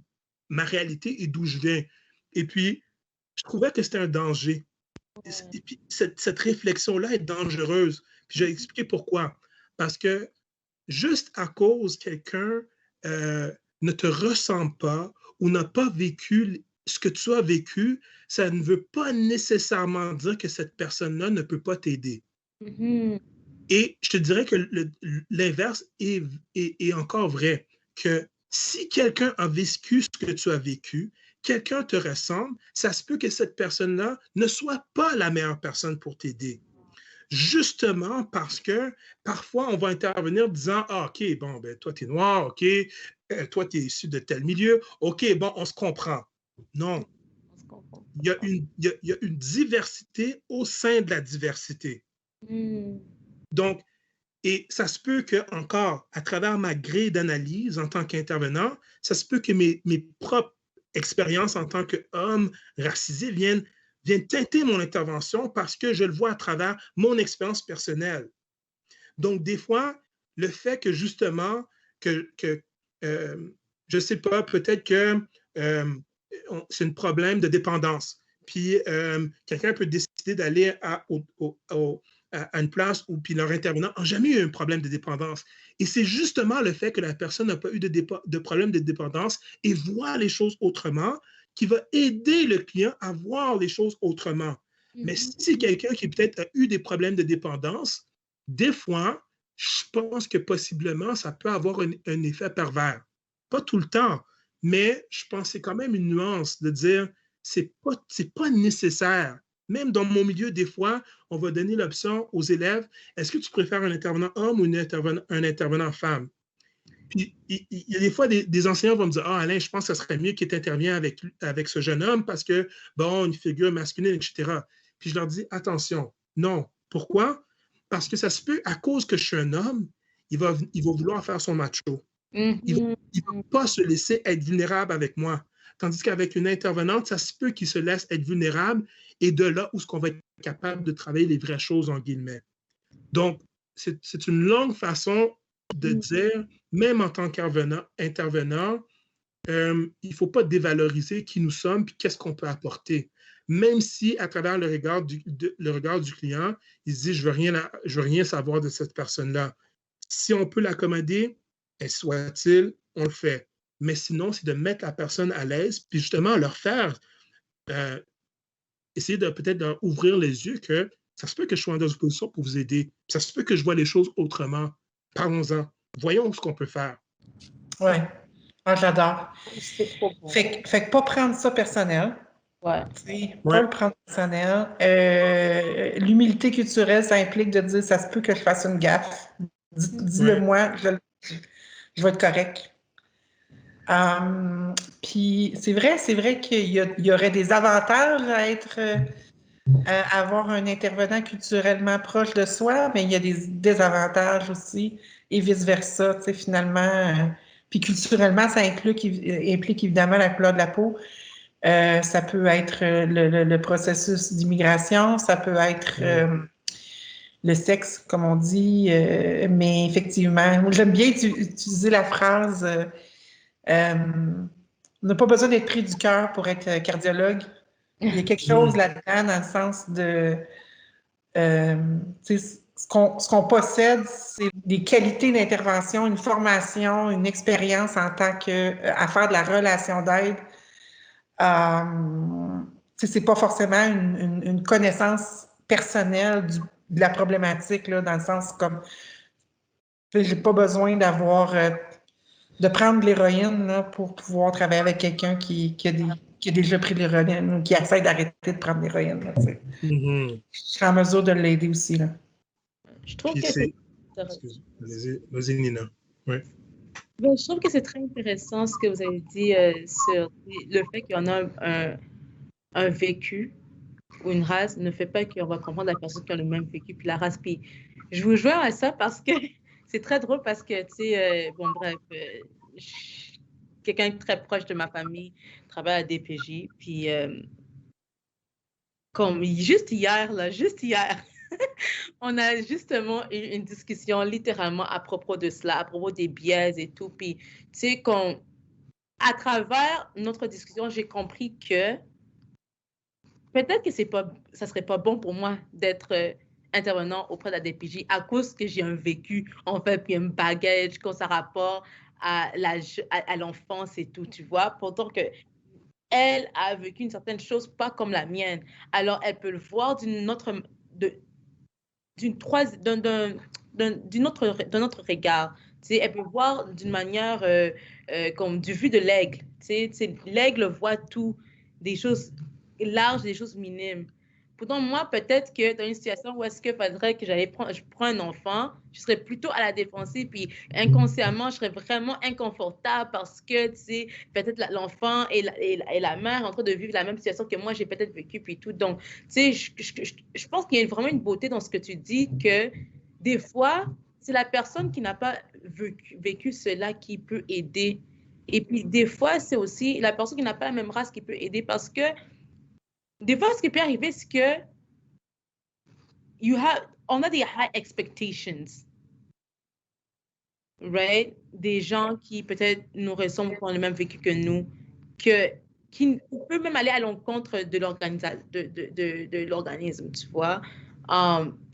ma réalité et d'où je viens. Et puis, je trouvais que c'était un danger. Et puis, cette réflexion-là est dangereuse. Puis, je vais expliquer pourquoi. Parce que juste à cause quelqu'un ne te ressemble pas ou n'a pas vécu ce que tu as vécu, ça ne veut pas nécessairement dire que cette personne-là ne peut pas t'aider. Et je te dirais que l'inverse est encore vrai, que si quelqu'un a vécu ce que tu as vécu, quelqu'un te ressemble, ça se peut que cette personne-là ne soit pas la meilleure personne pour t'aider. Justement parce que parfois, on va intervenir disant, ah, OK, bon, ben, toi, tu es noir, OK, toi, tu es issu de tel milieu, OK, bon, on se comprend. Non. Il y a une diversité au sein de la diversité. Donc, et ça se peut que, encore, à travers ma grille d'analyse en tant qu'intervenant, ça se peut que mes propres expériences en tant qu'homme racisé viennent teinter mon intervention parce que je le vois à travers mon expérience personnelle. Donc, des fois, le fait que justement, je ne sais pas, peut-être que c'est un problème de dépendance. Puis, quelqu'un peut décider d'aller à une place où puis leur intervenant n'a jamais eu un problème de dépendance. Et c'est justement le fait que la personne n'a pas eu de problème de dépendance et voit les choses autrement qui va aider le client à voir les choses autrement. Mais si c'est quelqu'un qui peut-être a eu des problèmes de dépendance, des fois, je pense que possiblement, ça peut avoir un effet pervers. Pas tout le temps, mais je pense que c'est quand même une nuance de dire c'est pas nécessaire. Même dans mon milieu, des fois, on va donner l'option aux élèves, est-ce que tu préfères un intervenant homme ou un intervenant femme? Puis, il y a des fois, des enseignants vont me dire, ah, Alain, je pense que ce serait mieux qu'il intervienne avec ce jeune homme parce que, bon, une figure masculine, etc. Puis je leur dis, attention, non. Pourquoi? Parce que ça se peut, à cause que je suis un homme, il va vouloir faire son macho. Il ne va pas se laisser être vulnérable avec moi. Tandis qu'avec une intervenante, ça se peut qu'il se laisse être vulnérable et de là où est-ce qu'on va être capable de travailler les vraies choses, en guillemets. Donc, c'est une longue façon de dire, même en tant qu'intervenant, il ne faut pas dévaloriser qui nous sommes et qu'est-ce qu'on peut apporter. Même si, à travers le regard du client, il se dit, je veux rien savoir de cette personne-là. Si on peut l'accommoder, soit-il, on le fait. Mais sinon, c'est de mettre la personne à l'aise, puis justement leur faire essayer de peut-être d'ouvrir les yeux que ça se peut que je sois dans une position pour vous aider. Ça se peut que je vois les choses autrement. Parlons-en. Voyons ce qu'on peut faire. Oui. Ah, j'adore. C'est trop bon. Fait que pas prendre ça personnel. Ouais. Pas le prendre personnel. L'humilité culturelle, ça implique de dire ça se peut que je fasse une gaffe. Dis-le moi, je vais être correct. Puis c'est vrai qu'il y aurait des avantages à être avoir un intervenant culturellement proche de soi, mais il y a des désavantages aussi et vice-versa, tu sais, finalement. Puis culturellement, ça implique évidemment la couleur de la peau. Ça peut être le processus d'immigration, ça peut être le sexe, comme on dit, mais effectivement, j'aime bien utiliser la phrase on n'a pas besoin d'être pris du cœur pour être cardiologue. Il y a quelque chose là-dedans dans le sens de ce qu'on possède, c'est des qualités d'intervention, une formation, une expérience en tant à faire de la relation d'aide. C'est pas forcément une connaissance personnelle de la problématique, là, dans le sens comme j'ai pas besoin de prendre de l'héroïne pour pouvoir travailler avec quelqu'un qui a déjà pris de l'héroïne ou qui essaie d'arrêter de prendre de l'héroïne. Je serai en mesure de l'aider aussi. Là. Je trouve que c'est... Vas-y, Nina. Oui. Bon, je trouve que c'est très intéressant ce que vous avez dit sur le fait qu'il y en a un vécu ou une race ne fait pas qu'on va comprendre la personne qui a le même vécu puis la race. Puis je vous joins à ça parce que c'est très drôle parce que, tu sais, bon, bref, quelqu'un très proche de ma famille travaille à DPJ. Puis, comme juste hier, on a justement eu une discussion littéralement à propos de cela, à propos des biais et tout. Puis, tu sais, à travers notre discussion, j'ai compris que peut-être que ça serait pas bon pour moi d'être intervenant auprès de la DPJ à cause que j'ai un vécu, en fait, puis un bagage quand ça rapporte à l'enfance et tout, tu vois. Pourtant que elle a vécu une certaine chose pas comme la mienne. Alors, elle peut le voir d'un autre regard. Tu sais, elle peut voir d'une manière comme du vue de l'aigle. Tu sais, l'aigle voit tout, des choses larges, des choses minimes. Pourtant, moi, peut-être que dans une situation où est-ce qu'il faudrait que je prends un enfant, je serais plutôt à la défensive, puis inconsciemment, je serais vraiment inconfortable parce que, tu sais, peut-être l'enfant et la mère en train de vivre la même situation que moi, j'ai peut-être vécu, puis tout. Donc, tu sais, je pense qu'il y a vraiment une beauté dans ce que tu dis, que des fois, c'est la personne qui n'a pas vécu cela qui peut aider. Et puis, des fois, c'est aussi la personne qui n'a pas la même race qui peut aider parce que des fois, ce qui peut arriver, c'est que on a des high expectations, right? Des gens qui peut-être nous ressemblent, qui ont le même vécu que nous, qui peut même aller à l'encontre de l'organisme, tu vois.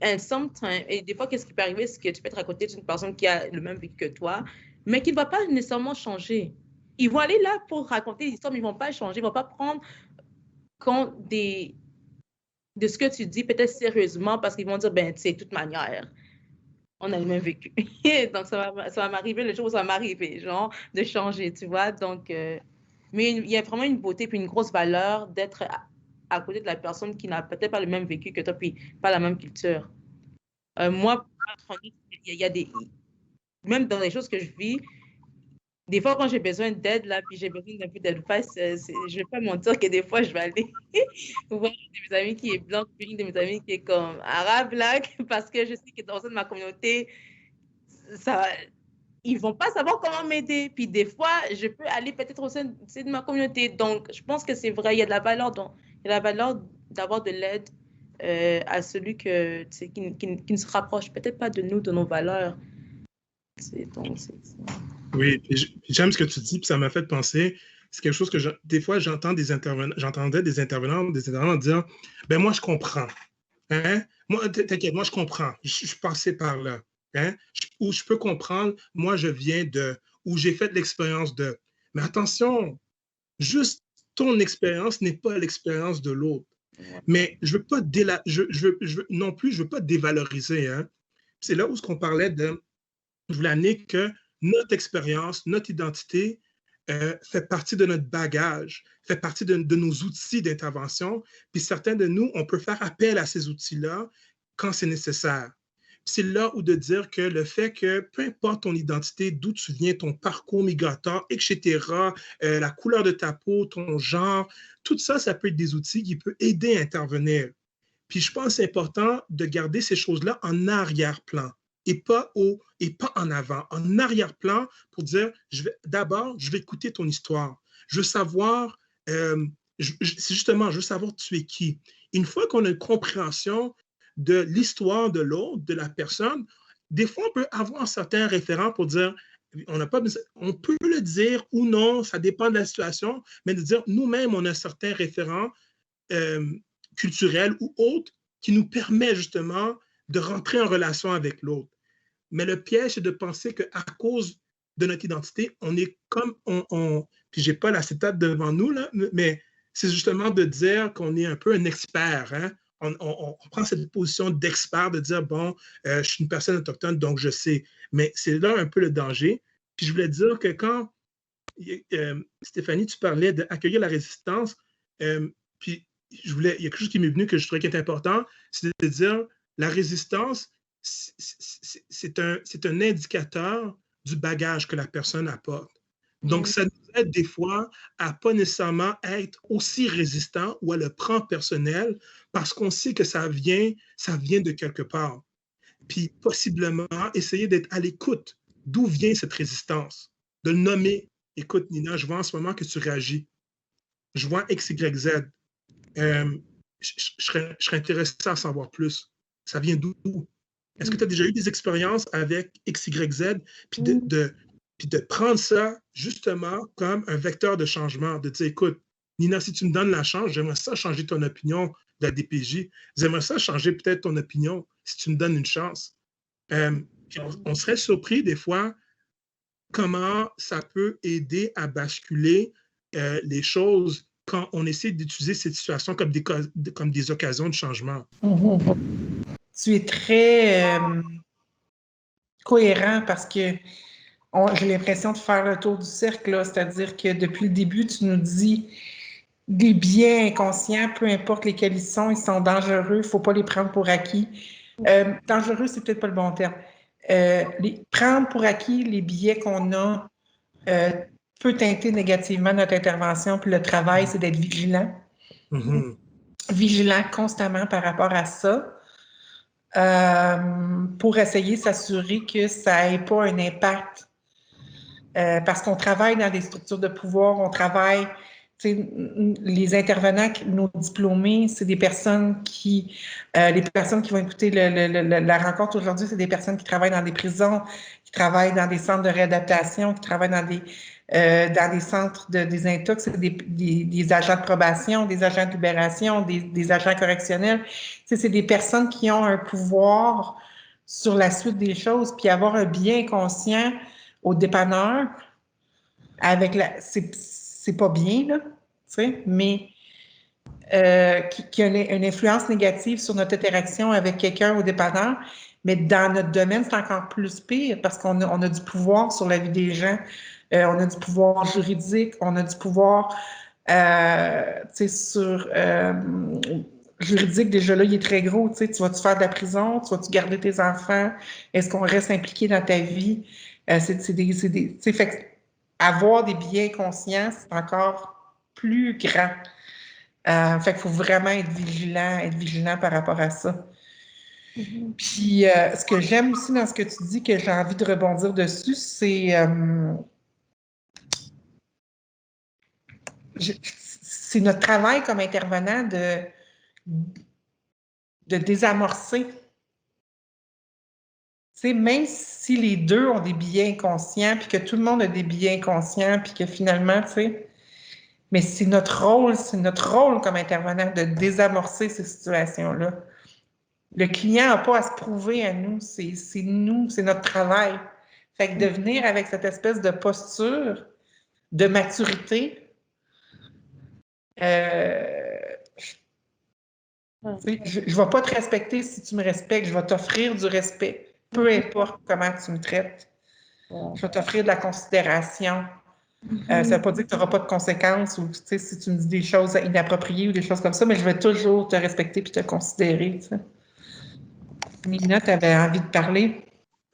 Et des fois, qu'est-ce qui peut arriver, c'est que tu peux être à côté d'une personne qui a le même vécu que toi, mais qui ne va pas nécessairement changer. Ils vont aller là pour raconter l'histoire, mais ils ne vont pas changer, ils ne vont pas prendre compte de ce que tu dis peut-être sérieusement parce qu'ils vont dire, ben, tu sais, de toute manière, on a le même vécu. Donc, ça va m'arriver le jour où ça va m'arriver, genre, de changer, tu vois. Donc, mais il y a vraiment une beauté puis une grosse valeur d'être à côté de la personne qui n'a peut-être pas le même vécu que toi puis pas la même culture. Moi, il y a même dans les choses que je vis, des fois, quand j'ai besoin d'aide, là, puis j'ai besoin d'un peu d'advice, je vais pas mentir que des fois, je vais aller voir une de mes amies qui est blanche, puis une de mes amies qui est comme arabe, là, parce que je sais que dans au sein de ma communauté, ils vont pas savoir comment m'aider. Puis des fois, je peux aller peut-être au sein de ma communauté. Donc, je pense que c'est vrai, il y a de la valeur d'avoir de l'aide à celui qui ne se rapproche peut-être pas de nous, de nos valeurs. Oui, j'aime ce que tu dis, puis ça m'a fait penser, c'est quelque chose que des fois j'entendais des intervenants dire, ben moi je comprends, hein? Moi, t'inquiète, moi je comprends, je suis passé par là, hein? Ou je peux comprendre, moi je viens ou j'ai fait l'expérience de, mais attention, juste ton expérience n'est pas l'expérience de l'autre, mais je veux pas non plus, je veux pas dévaloriser, hein? C'est là où ce qu'on parlait je voulais amener que notre expérience, notre identité fait partie de notre bagage, fait partie de nos outils d'intervention. Puis certains de nous, on peut faire appel à ces outils-là quand c'est nécessaire. C'est là où de dire que le fait que, peu importe ton identité, d'où tu viens, ton parcours migratoire, etc., la couleur de ta peau, ton genre, tout ça, ça peut être des outils qui peuvent aider à intervenir. Puis je pense que c'est important de garder ces choses-là en arrière-plan et pas en avant, en arrière-plan pour dire, d'abord, je vais écouter ton histoire. Je veux savoir, je veux savoir tu es qui. Une fois qu'on a une compréhension de l'histoire de l'autre, de la personne, des fois, on peut avoir certains référents pour dire, on peut le dire ou non, ça dépend de la situation, mais de dire, nous-mêmes, on a certains référents culturels ou autres qui nous permettent justement de rentrer en relation avec l'autre. Mais le piège, c'est de penser qu'à cause de notre identité, on est comme, puis j'ai pas l'acétate devant nous, là, mais c'est justement de dire qu'on est un peu un expert, hein? On prend cette position d'expert, de dire, bon, je suis une personne autochtone, donc je sais. Mais c'est là un peu le danger. Puis je voulais dire que quand, Stéphanie, tu parlais d'accueillir la résistance, puis il y a quelque chose qui m'est venu que je trouvais qui est important, c'est de dire, la résistance, c'est un indicateur du bagage que la personne apporte. Donc, ça nous aide des fois à pas nécessairement être aussi résistant ou à le prendre personnel parce qu'on sait que ça vient de quelque part. Puis, possiblement, essayer d'être à l'écoute d'où vient cette résistance, de le nommer. Écoute, Nina, je vois en ce moment que tu réagis. Je vois X, Y, Z. Je serais intéressé à en savoir plus. Ça vient d'où? Est-ce que tu as déjà eu des expériences avec X, Y, Z, puis de prendre ça justement comme un vecteur de changement, de dire, écoute, Nina, si tu me donnes la chance, j'aimerais ça changer ton opinion de la DPJ. J'aimerais ça changer peut-être ton opinion si tu me donnes une chance. Puis on serait surpris des fois comment ça peut aider à basculer les choses quand on essaie d'utiliser cette situation comme des occasions de changement. Tu es très cohérent parce que j'ai l'impression de faire le tour du cercle, là, c'est-à-dire que depuis le début, tu nous dis des biais inconscients, peu importe lesquels ils sont dangereux, il ne faut pas les prendre pour acquis. Dangereux, c'est peut-être pas le bon terme. Prendre pour acquis les biais qu'on a peut teinter négativement notre intervention, puis le travail, c'est d'être vigilant. Vigilant constamment par rapport à ça. Pour essayer de s'assurer que ça n'ait pas un impact. Parce qu'on travaille dans des structures de pouvoir, on travaille, les intervenants, nos diplômés, c'est des personnes qui, les personnes qui vont écouter la rencontre aujourd'hui, c'est des personnes qui travaillent dans des prisons, qui travaillent dans des centres de réadaptation, qui travaillent dans des centres de désintox, c'est des agents de probation, des agents de libération, des agents correctionnels. C'est des personnes qui ont un pouvoir sur la suite des choses, puis avoir un bien conscient au dépanneur, c'est pas bien, là, mais qui a une influence négative sur notre interaction avec quelqu'un au dépanneur. Mais dans notre domaine, c'est encore plus pire parce qu'on a du pouvoir sur la vie des gens. On a du pouvoir juridique, on a du pouvoir sur juridique, déjà là, il est très gros. Tu vas-tu faire de la prison? Tu vas-tu garder tes enfants? Est-ce qu'on reste impliqué dans ta vie? Fait que avoir des biais conscients, c'est encore plus grand. Fait qu'il faut vraiment être vigilant par rapport à ça. Puis, ce que j'aime aussi dans ce que tu dis, que j'ai envie de rebondir dessus, c'est notre travail comme intervenant de désamorcer. Même si les deux ont des biais inconscients, puis que tout le monde a des biais inconscients, puis que finalement, mais c'est notre rôle comme intervenant de désamorcer ces situations-là. Le client n'a pas à se prouver à nous, c'est nous, c'est notre travail. Fait que de venir avec cette espèce de posture, de maturité, je ne vais pas te respecter si tu me respectes, je vais t'offrir du respect. Peu importe comment tu me traites, je vais t'offrir de la considération. Ça ne veut pas dire que tu n'auras pas de conséquences ou si tu me dis des choses inappropriées ou des choses comme ça, mais je vais toujours te respecter et te considérer. Nina, tu avais envie de parler?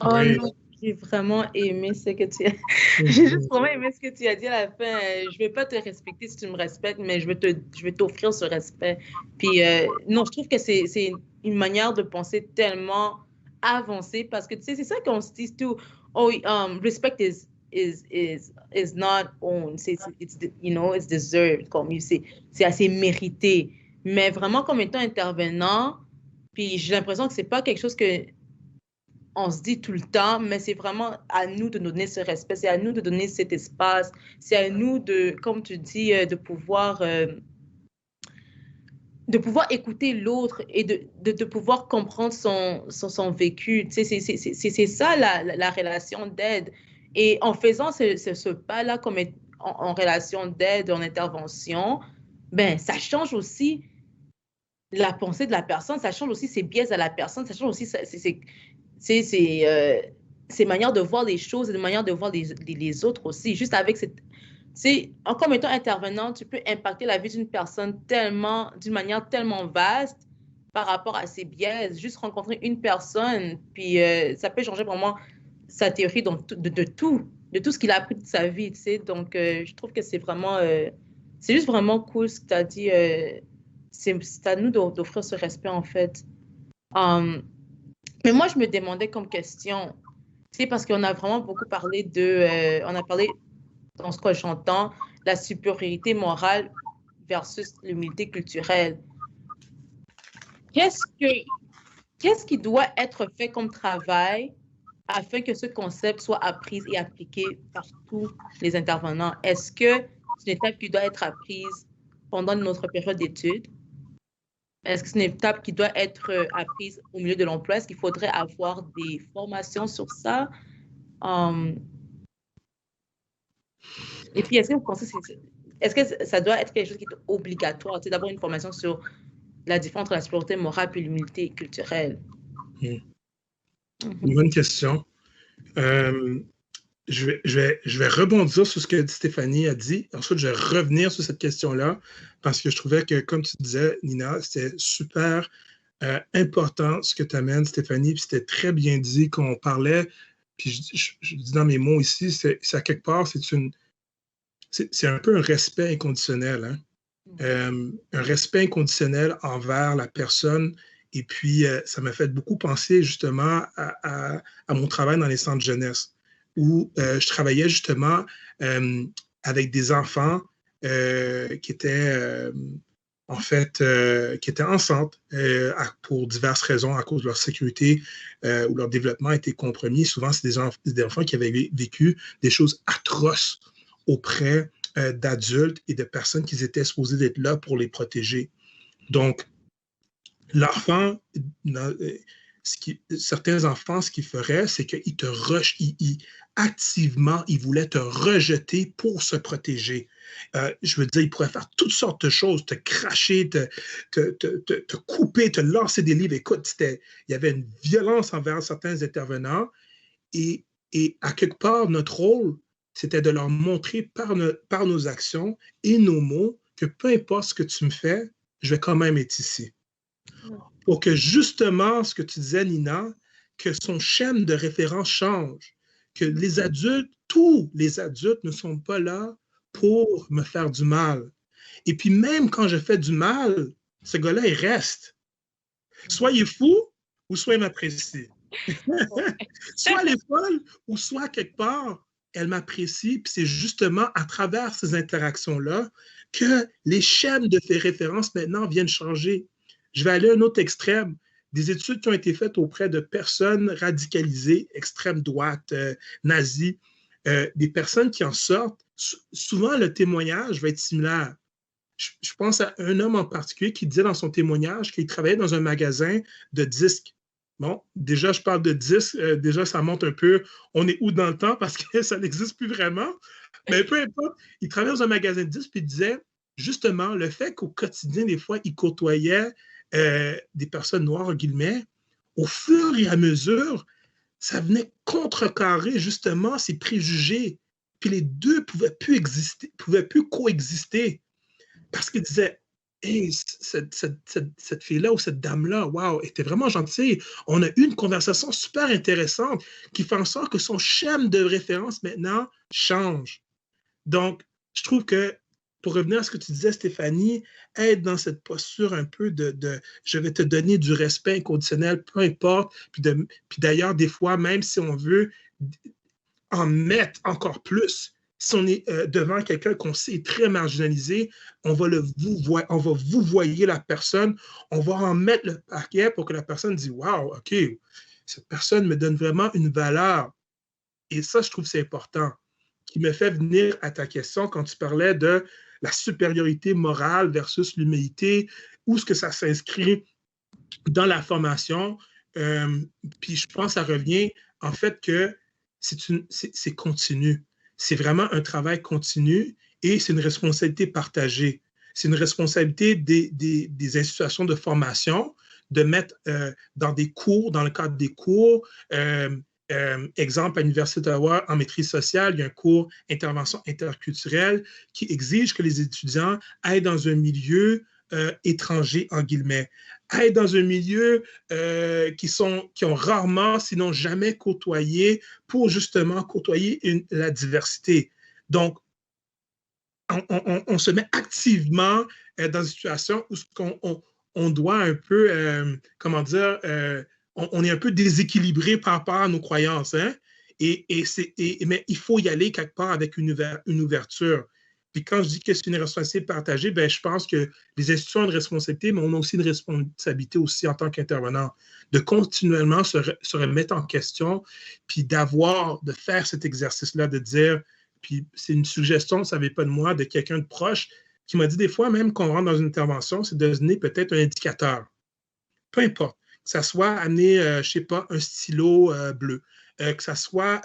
Oui. J'ai vraiment aimé ce que tu as... J'ai juste vraiment aimé ce que tu as dit à la fin. Je vais pas te respecter si tu me respectes, mais je vais t'offrir ce respect. Puis non, je trouve que c'est une manière de penser tellement avancée parce que tu sais, c'est ça qu'on se dit tout. Oh, respect is not owned. It's deserved, comme c'est assez mérité. Mais vraiment, comme étant intervenant, puis j'ai l'impression que c'est pas quelque chose que on se dit tout le temps, mais c'est vraiment à nous de donner ce respect, c'est à nous de donner cet espace, c'est à nous de, comme tu dis, de pouvoir écouter l'autre et de pouvoir comprendre son vécu. Tu sais, c'est ça la relation d'aide. Et en faisant ce pas-là comme en relation d'aide, en intervention, ben, ça change aussi la pensée de la personne, ça change aussi ses biais à la personne, ça change aussi ses manières de voir les choses et des manières de voir les autres aussi. Juste avec cette... En comme étant intervenant, tu peux impacter la vie d'une personne d'une manière tellement vaste par rapport à ses biais. Juste rencontrer une personne, puis ça peut changer vraiment sa théorie de tout ce qu'il a appris de sa vie, tu sais. Donc, je trouve que c'est vraiment... c'est juste vraiment cool ce que tu as dit. C'est à nous d'offrir ce respect, en fait. Mais moi, je me demandais comme question, tu sais, parce qu'on a vraiment beaucoup parlé on a parlé, dans ce que j'entends, la supériorité morale versus l'humilité culturelle. Qu'est-ce qui doit être fait comme travail afin que ce concept soit appris et appliqué par tous les intervenants? Est-ce que c'est une étape qui doit être apprise pendant notre période d'études? Est-ce que c'est une étape qui doit être apprise au milieu de l'emploi? Est-ce qu'il faudrait avoir des formations sur ça? Et puis, est-ce que vous pensez est-ce que ça doit être quelque chose qui est obligatoire, d'avoir une formation sur la différence entre la supériorité morale et l'humilité culturelle? Une bonne question. Je vais rebondir sur ce que Stéphanie a dit. Ensuite, je vais revenir sur cette question-là parce que je trouvais que, comme tu disais, Nina, c'était super important ce que tu amènes, Stéphanie, puis c'était très bien dit qu'on parlait, puis je dis dans mes mots ici, c'est à quelque part, c'est un peu un respect inconditionnel, hein? Un respect inconditionnel envers la personne. Et puis, ça m'a fait beaucoup penser justement à mon travail dans les centres jeunesse, où je travaillais justement avec des enfants qui étaient qui étaient enceintes pour diverses raisons, à cause de leur sécurité ou leur développement a été compromis. Souvent, c'est des enfants qui avaient vécu des choses atroces auprès d'adultes et de personnes qui étaient supposées d'être là pour les protéger. Donc, l'enfant, certains enfants, ce qu'ils feraient, c'est qu'ils te activement, ils voulaient te rejeter pour se protéger. Je veux dire, ils pourraient faire toutes sortes de choses, te cracher, te couper, te lancer des livres. Écoute, il y avait une violence envers certains intervenants et à quelque part, notre rôle, c'était de leur montrer par nos actions et nos mots que peu importe ce que tu me fais, je vais quand même être ici. Pour que justement, ce que tu disais, Nina, que son schème de référence change, que les adultes, tous les adultes ne sont pas là pour me faire du mal. Et puis même quand je fais du mal, ce gars-là, il reste. Soit il est fou, ou soit il m'apprécie. Soit elle est folle, ou soit quelque part, elle m'apprécie, puis c'est justement à travers ces interactions-là que les schèmes de ces références maintenant viennent changer. Je vais aller à un autre extrême. Des études qui ont été faites auprès de personnes radicalisées, extrême droite, nazies, des personnes qui en sortent, souvent le témoignage va être similaire. Je pense à un homme en particulier qui disait dans son témoignage qu'il travaillait dans un magasin de disques. Bon, déjà, je parle de disques, déjà, ça montre un peu, on est où dans le temps parce que ça n'existe plus vraiment. Mais peu importe, il travaillait dans un magasin de disques puis il disait, justement, le fait qu'au quotidien, des fois, il côtoyait des personnes noires, en guillemets, au fur et à mesure, ça venait contrecarrer justement ces préjugés. Puis les deux pouvaient plus coexister. Parce qu'il disait, hey, cette fille-là ou cette dame-là, wow, était vraiment gentille. On a eu une conversation super intéressante qui fait en sorte que son schème de référence maintenant change. Donc, je trouve que, pour revenir à ce que tu disais, Stéphanie, être dans cette posture un peu de je vais te donner du respect inconditionnel, peu importe. Puis d'ailleurs, des fois, même si on veut en mettre encore plus, si on est devant quelqu'un qu'on sait est très marginalisé, on va vous voyer la personne, on va en mettre le paquet pour que la personne dise « Wow, OK, cette personne me donne vraiment une valeur. » Et ça, je trouve que c'est important. Qui me fait venir à ta question quand tu parlais de la supériorité morale versus l'humilité, où est-ce que ça s'inscrit dans la formation. Puis je pense que ça revient en fait que c'est continu. C'est vraiment un travail continu et c'est une responsabilité partagée. C'est une responsabilité des institutions de formation de mettre dans des cours, dans le cadre des cours, exemple, à l'Université d'Ottawa, en maîtrise sociale, il y a un cours intervention interculturelle qui exige que les étudiants aillent dans un milieu étranger, en guillemets, aillent dans un milieu qui ont rarement, sinon jamais côtoyé, pour justement côtoyer la diversité. Donc, on se met activement dans une situation où on doit un peu, comment dire, on est un peu déséquilibré par rapport à nos croyances. Hein? Mais il faut y aller quelque part avec une ouverture. Puis quand je dis que c'est une responsabilité partagée, ben, je pense que les institutions ont une responsabilité, mais on a aussi une responsabilité aussi en tant qu'intervenant, de continuellement se remettre en question, puis de faire cet exercice-là, de dire, puis c'est une suggestion, ça ne savait pas de moi, de quelqu'un de proche, qui m'a dit des fois, même qu'on rentre dans une intervention, c'est de donner peut-être un indicateur. Peu importe. Que ça soit amener, je ne sais pas, un stylo bleu, que ça soit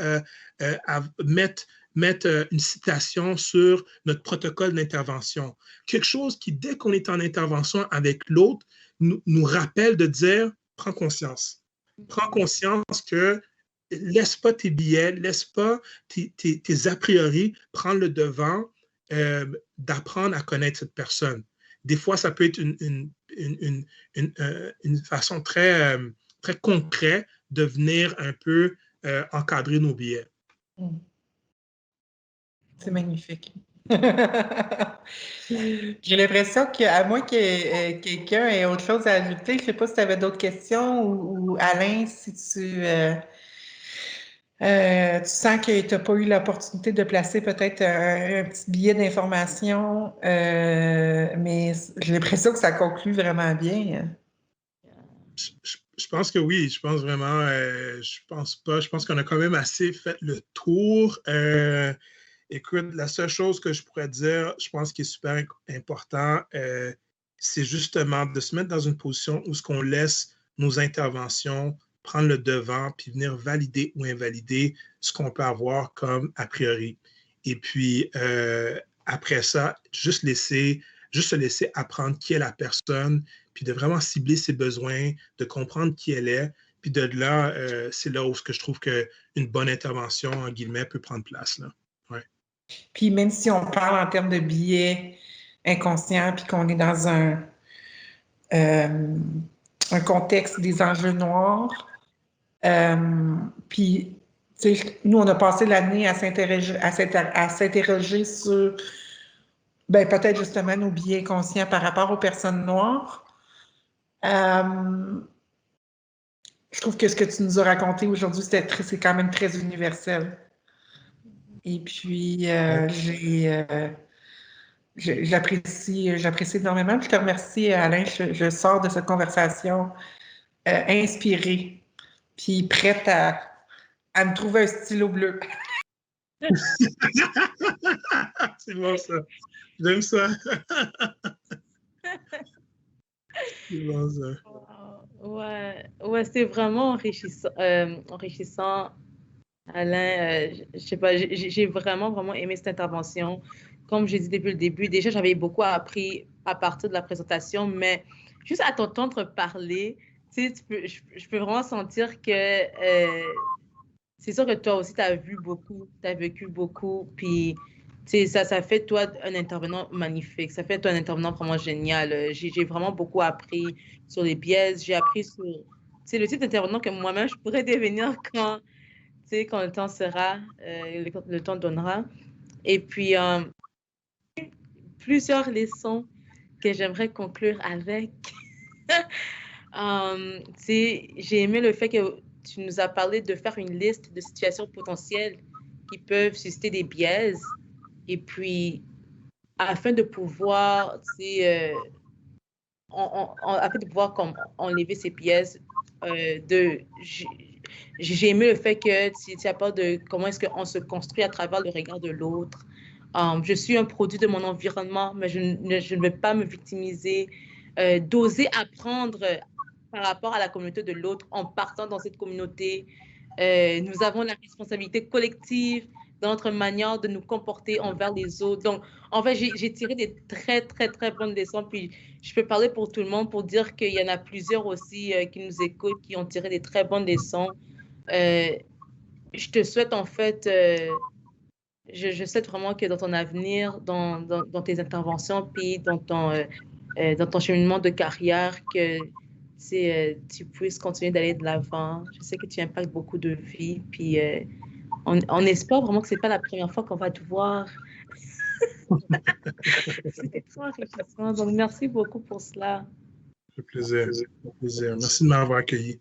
à mettre une citation sur notre protocole d'intervention. Quelque chose qui, dès qu'on est en intervention avec l'autre, nous rappelle de dire « prends conscience ». Prends conscience que laisse pas tes billets, laisse pas tes a priori prendre le devant d'apprendre à connaître cette personne. Des fois, ça peut être une façon très, très concrète de venir un peu encadrer nos billets. C'est magnifique. J'ai l'impression qu'à moins que quelqu'un ait autre chose à ajouter, je ne sais pas si tu avais d'autres questions ou Alain, si tu sens que tu n'as pas eu l'opportunité de placer peut-être un petit billet d'information, mais j'ai l'impression que ça conclut vraiment bien. Je pense que oui, je pense vraiment, je pense qu'on a quand même assez fait le tour. Écoute, la seule chose que je pourrais dire, je pense qui est super important, c'est justement de se mettre dans une position où ce qu'on laisse nos interventions prendre le devant puis venir valider ou invalider ce qu'on peut avoir comme a priori. Et puis, après ça, juste se laisser apprendre qui est la personne, puis de vraiment cibler ses besoins, de comprendre qui elle est. Puis de là, c'est là où je trouve qu'une bonne intervention, en guillemets, peut prendre place. Là. Ouais. Puis même si on parle en termes de biais inconscients, puis qu'on est dans un contexte des enjeux noirs, puis nous, on a passé l'année à s'interroger sur peut-être justement nos biais conscients par rapport aux personnes noires. Je trouve que ce que tu nous as raconté aujourd'hui, c'est quand même très universel. Et puis, j'apprécie énormément. Je te remercie, Alain. Je sors de cette conversation inspirée, puis prête à me trouver un stylo bleu. C'est bon, ça. J'aime ça. C'est bon, ça. Ouais, c'est vraiment enrichissant. Alain, je sais pas, j'ai vraiment aimé cette intervention. Comme j'ai dit depuis le début, déjà, j'avais beaucoup appris à partir de la présentation, mais juste à t'entendre parler, tu sais, je peux vraiment sentir que c'est sûr que toi aussi, tu as vu beaucoup, tu as vécu beaucoup, puis ça fait toi un intervenant magnifique, ça fait toi un intervenant vraiment génial. J'ai vraiment beaucoup appris sur les biaises, j'ai appris sur... C'est le type d'intervenant que moi-même, je pourrais devenir quand le temps sera, le temps donnera. Et puis, plusieurs leçons que j'aimerais conclure avec. J'ai aimé le fait que tu nous as parlé de faire une liste de situations potentielles qui peuvent susciter des biaises. Et puis, afin de pouvoir, afin de pouvoir enlever ces biaises, j'ai aimé le fait que tu as parlé de comment est-ce qu'on se construit à travers le regard de l'autre. Je suis un produit de mon environnement, mais je ne vais pas me victimiser. D'oser apprendre par rapport à la communauté de l'autre en partant dans cette communauté. Nous avons la responsabilité collective dans notre manière de nous comporter envers les autres. Donc, en fait, j'ai tiré des très, très, très bonnes leçons. Puis, je peux parler pour tout le monde pour dire qu'il y en a plusieurs aussi qui nous écoutent, qui ont tiré des très bonnes leçons. Je te souhaite, en fait, je souhaite vraiment que dans ton avenir, dans tes interventions, puis dans ton cheminement de carrière, que tu puisses continuer d'aller de l'avant. Je sais que tu impactes beaucoup de vies, puis on espère vraiment que ce n'est pas la première fois qu'on va te voir. C'était très enrichissant. Donc, merci beaucoup pour cela. Ça fait plaisir. Merci de m'avoir accueilli.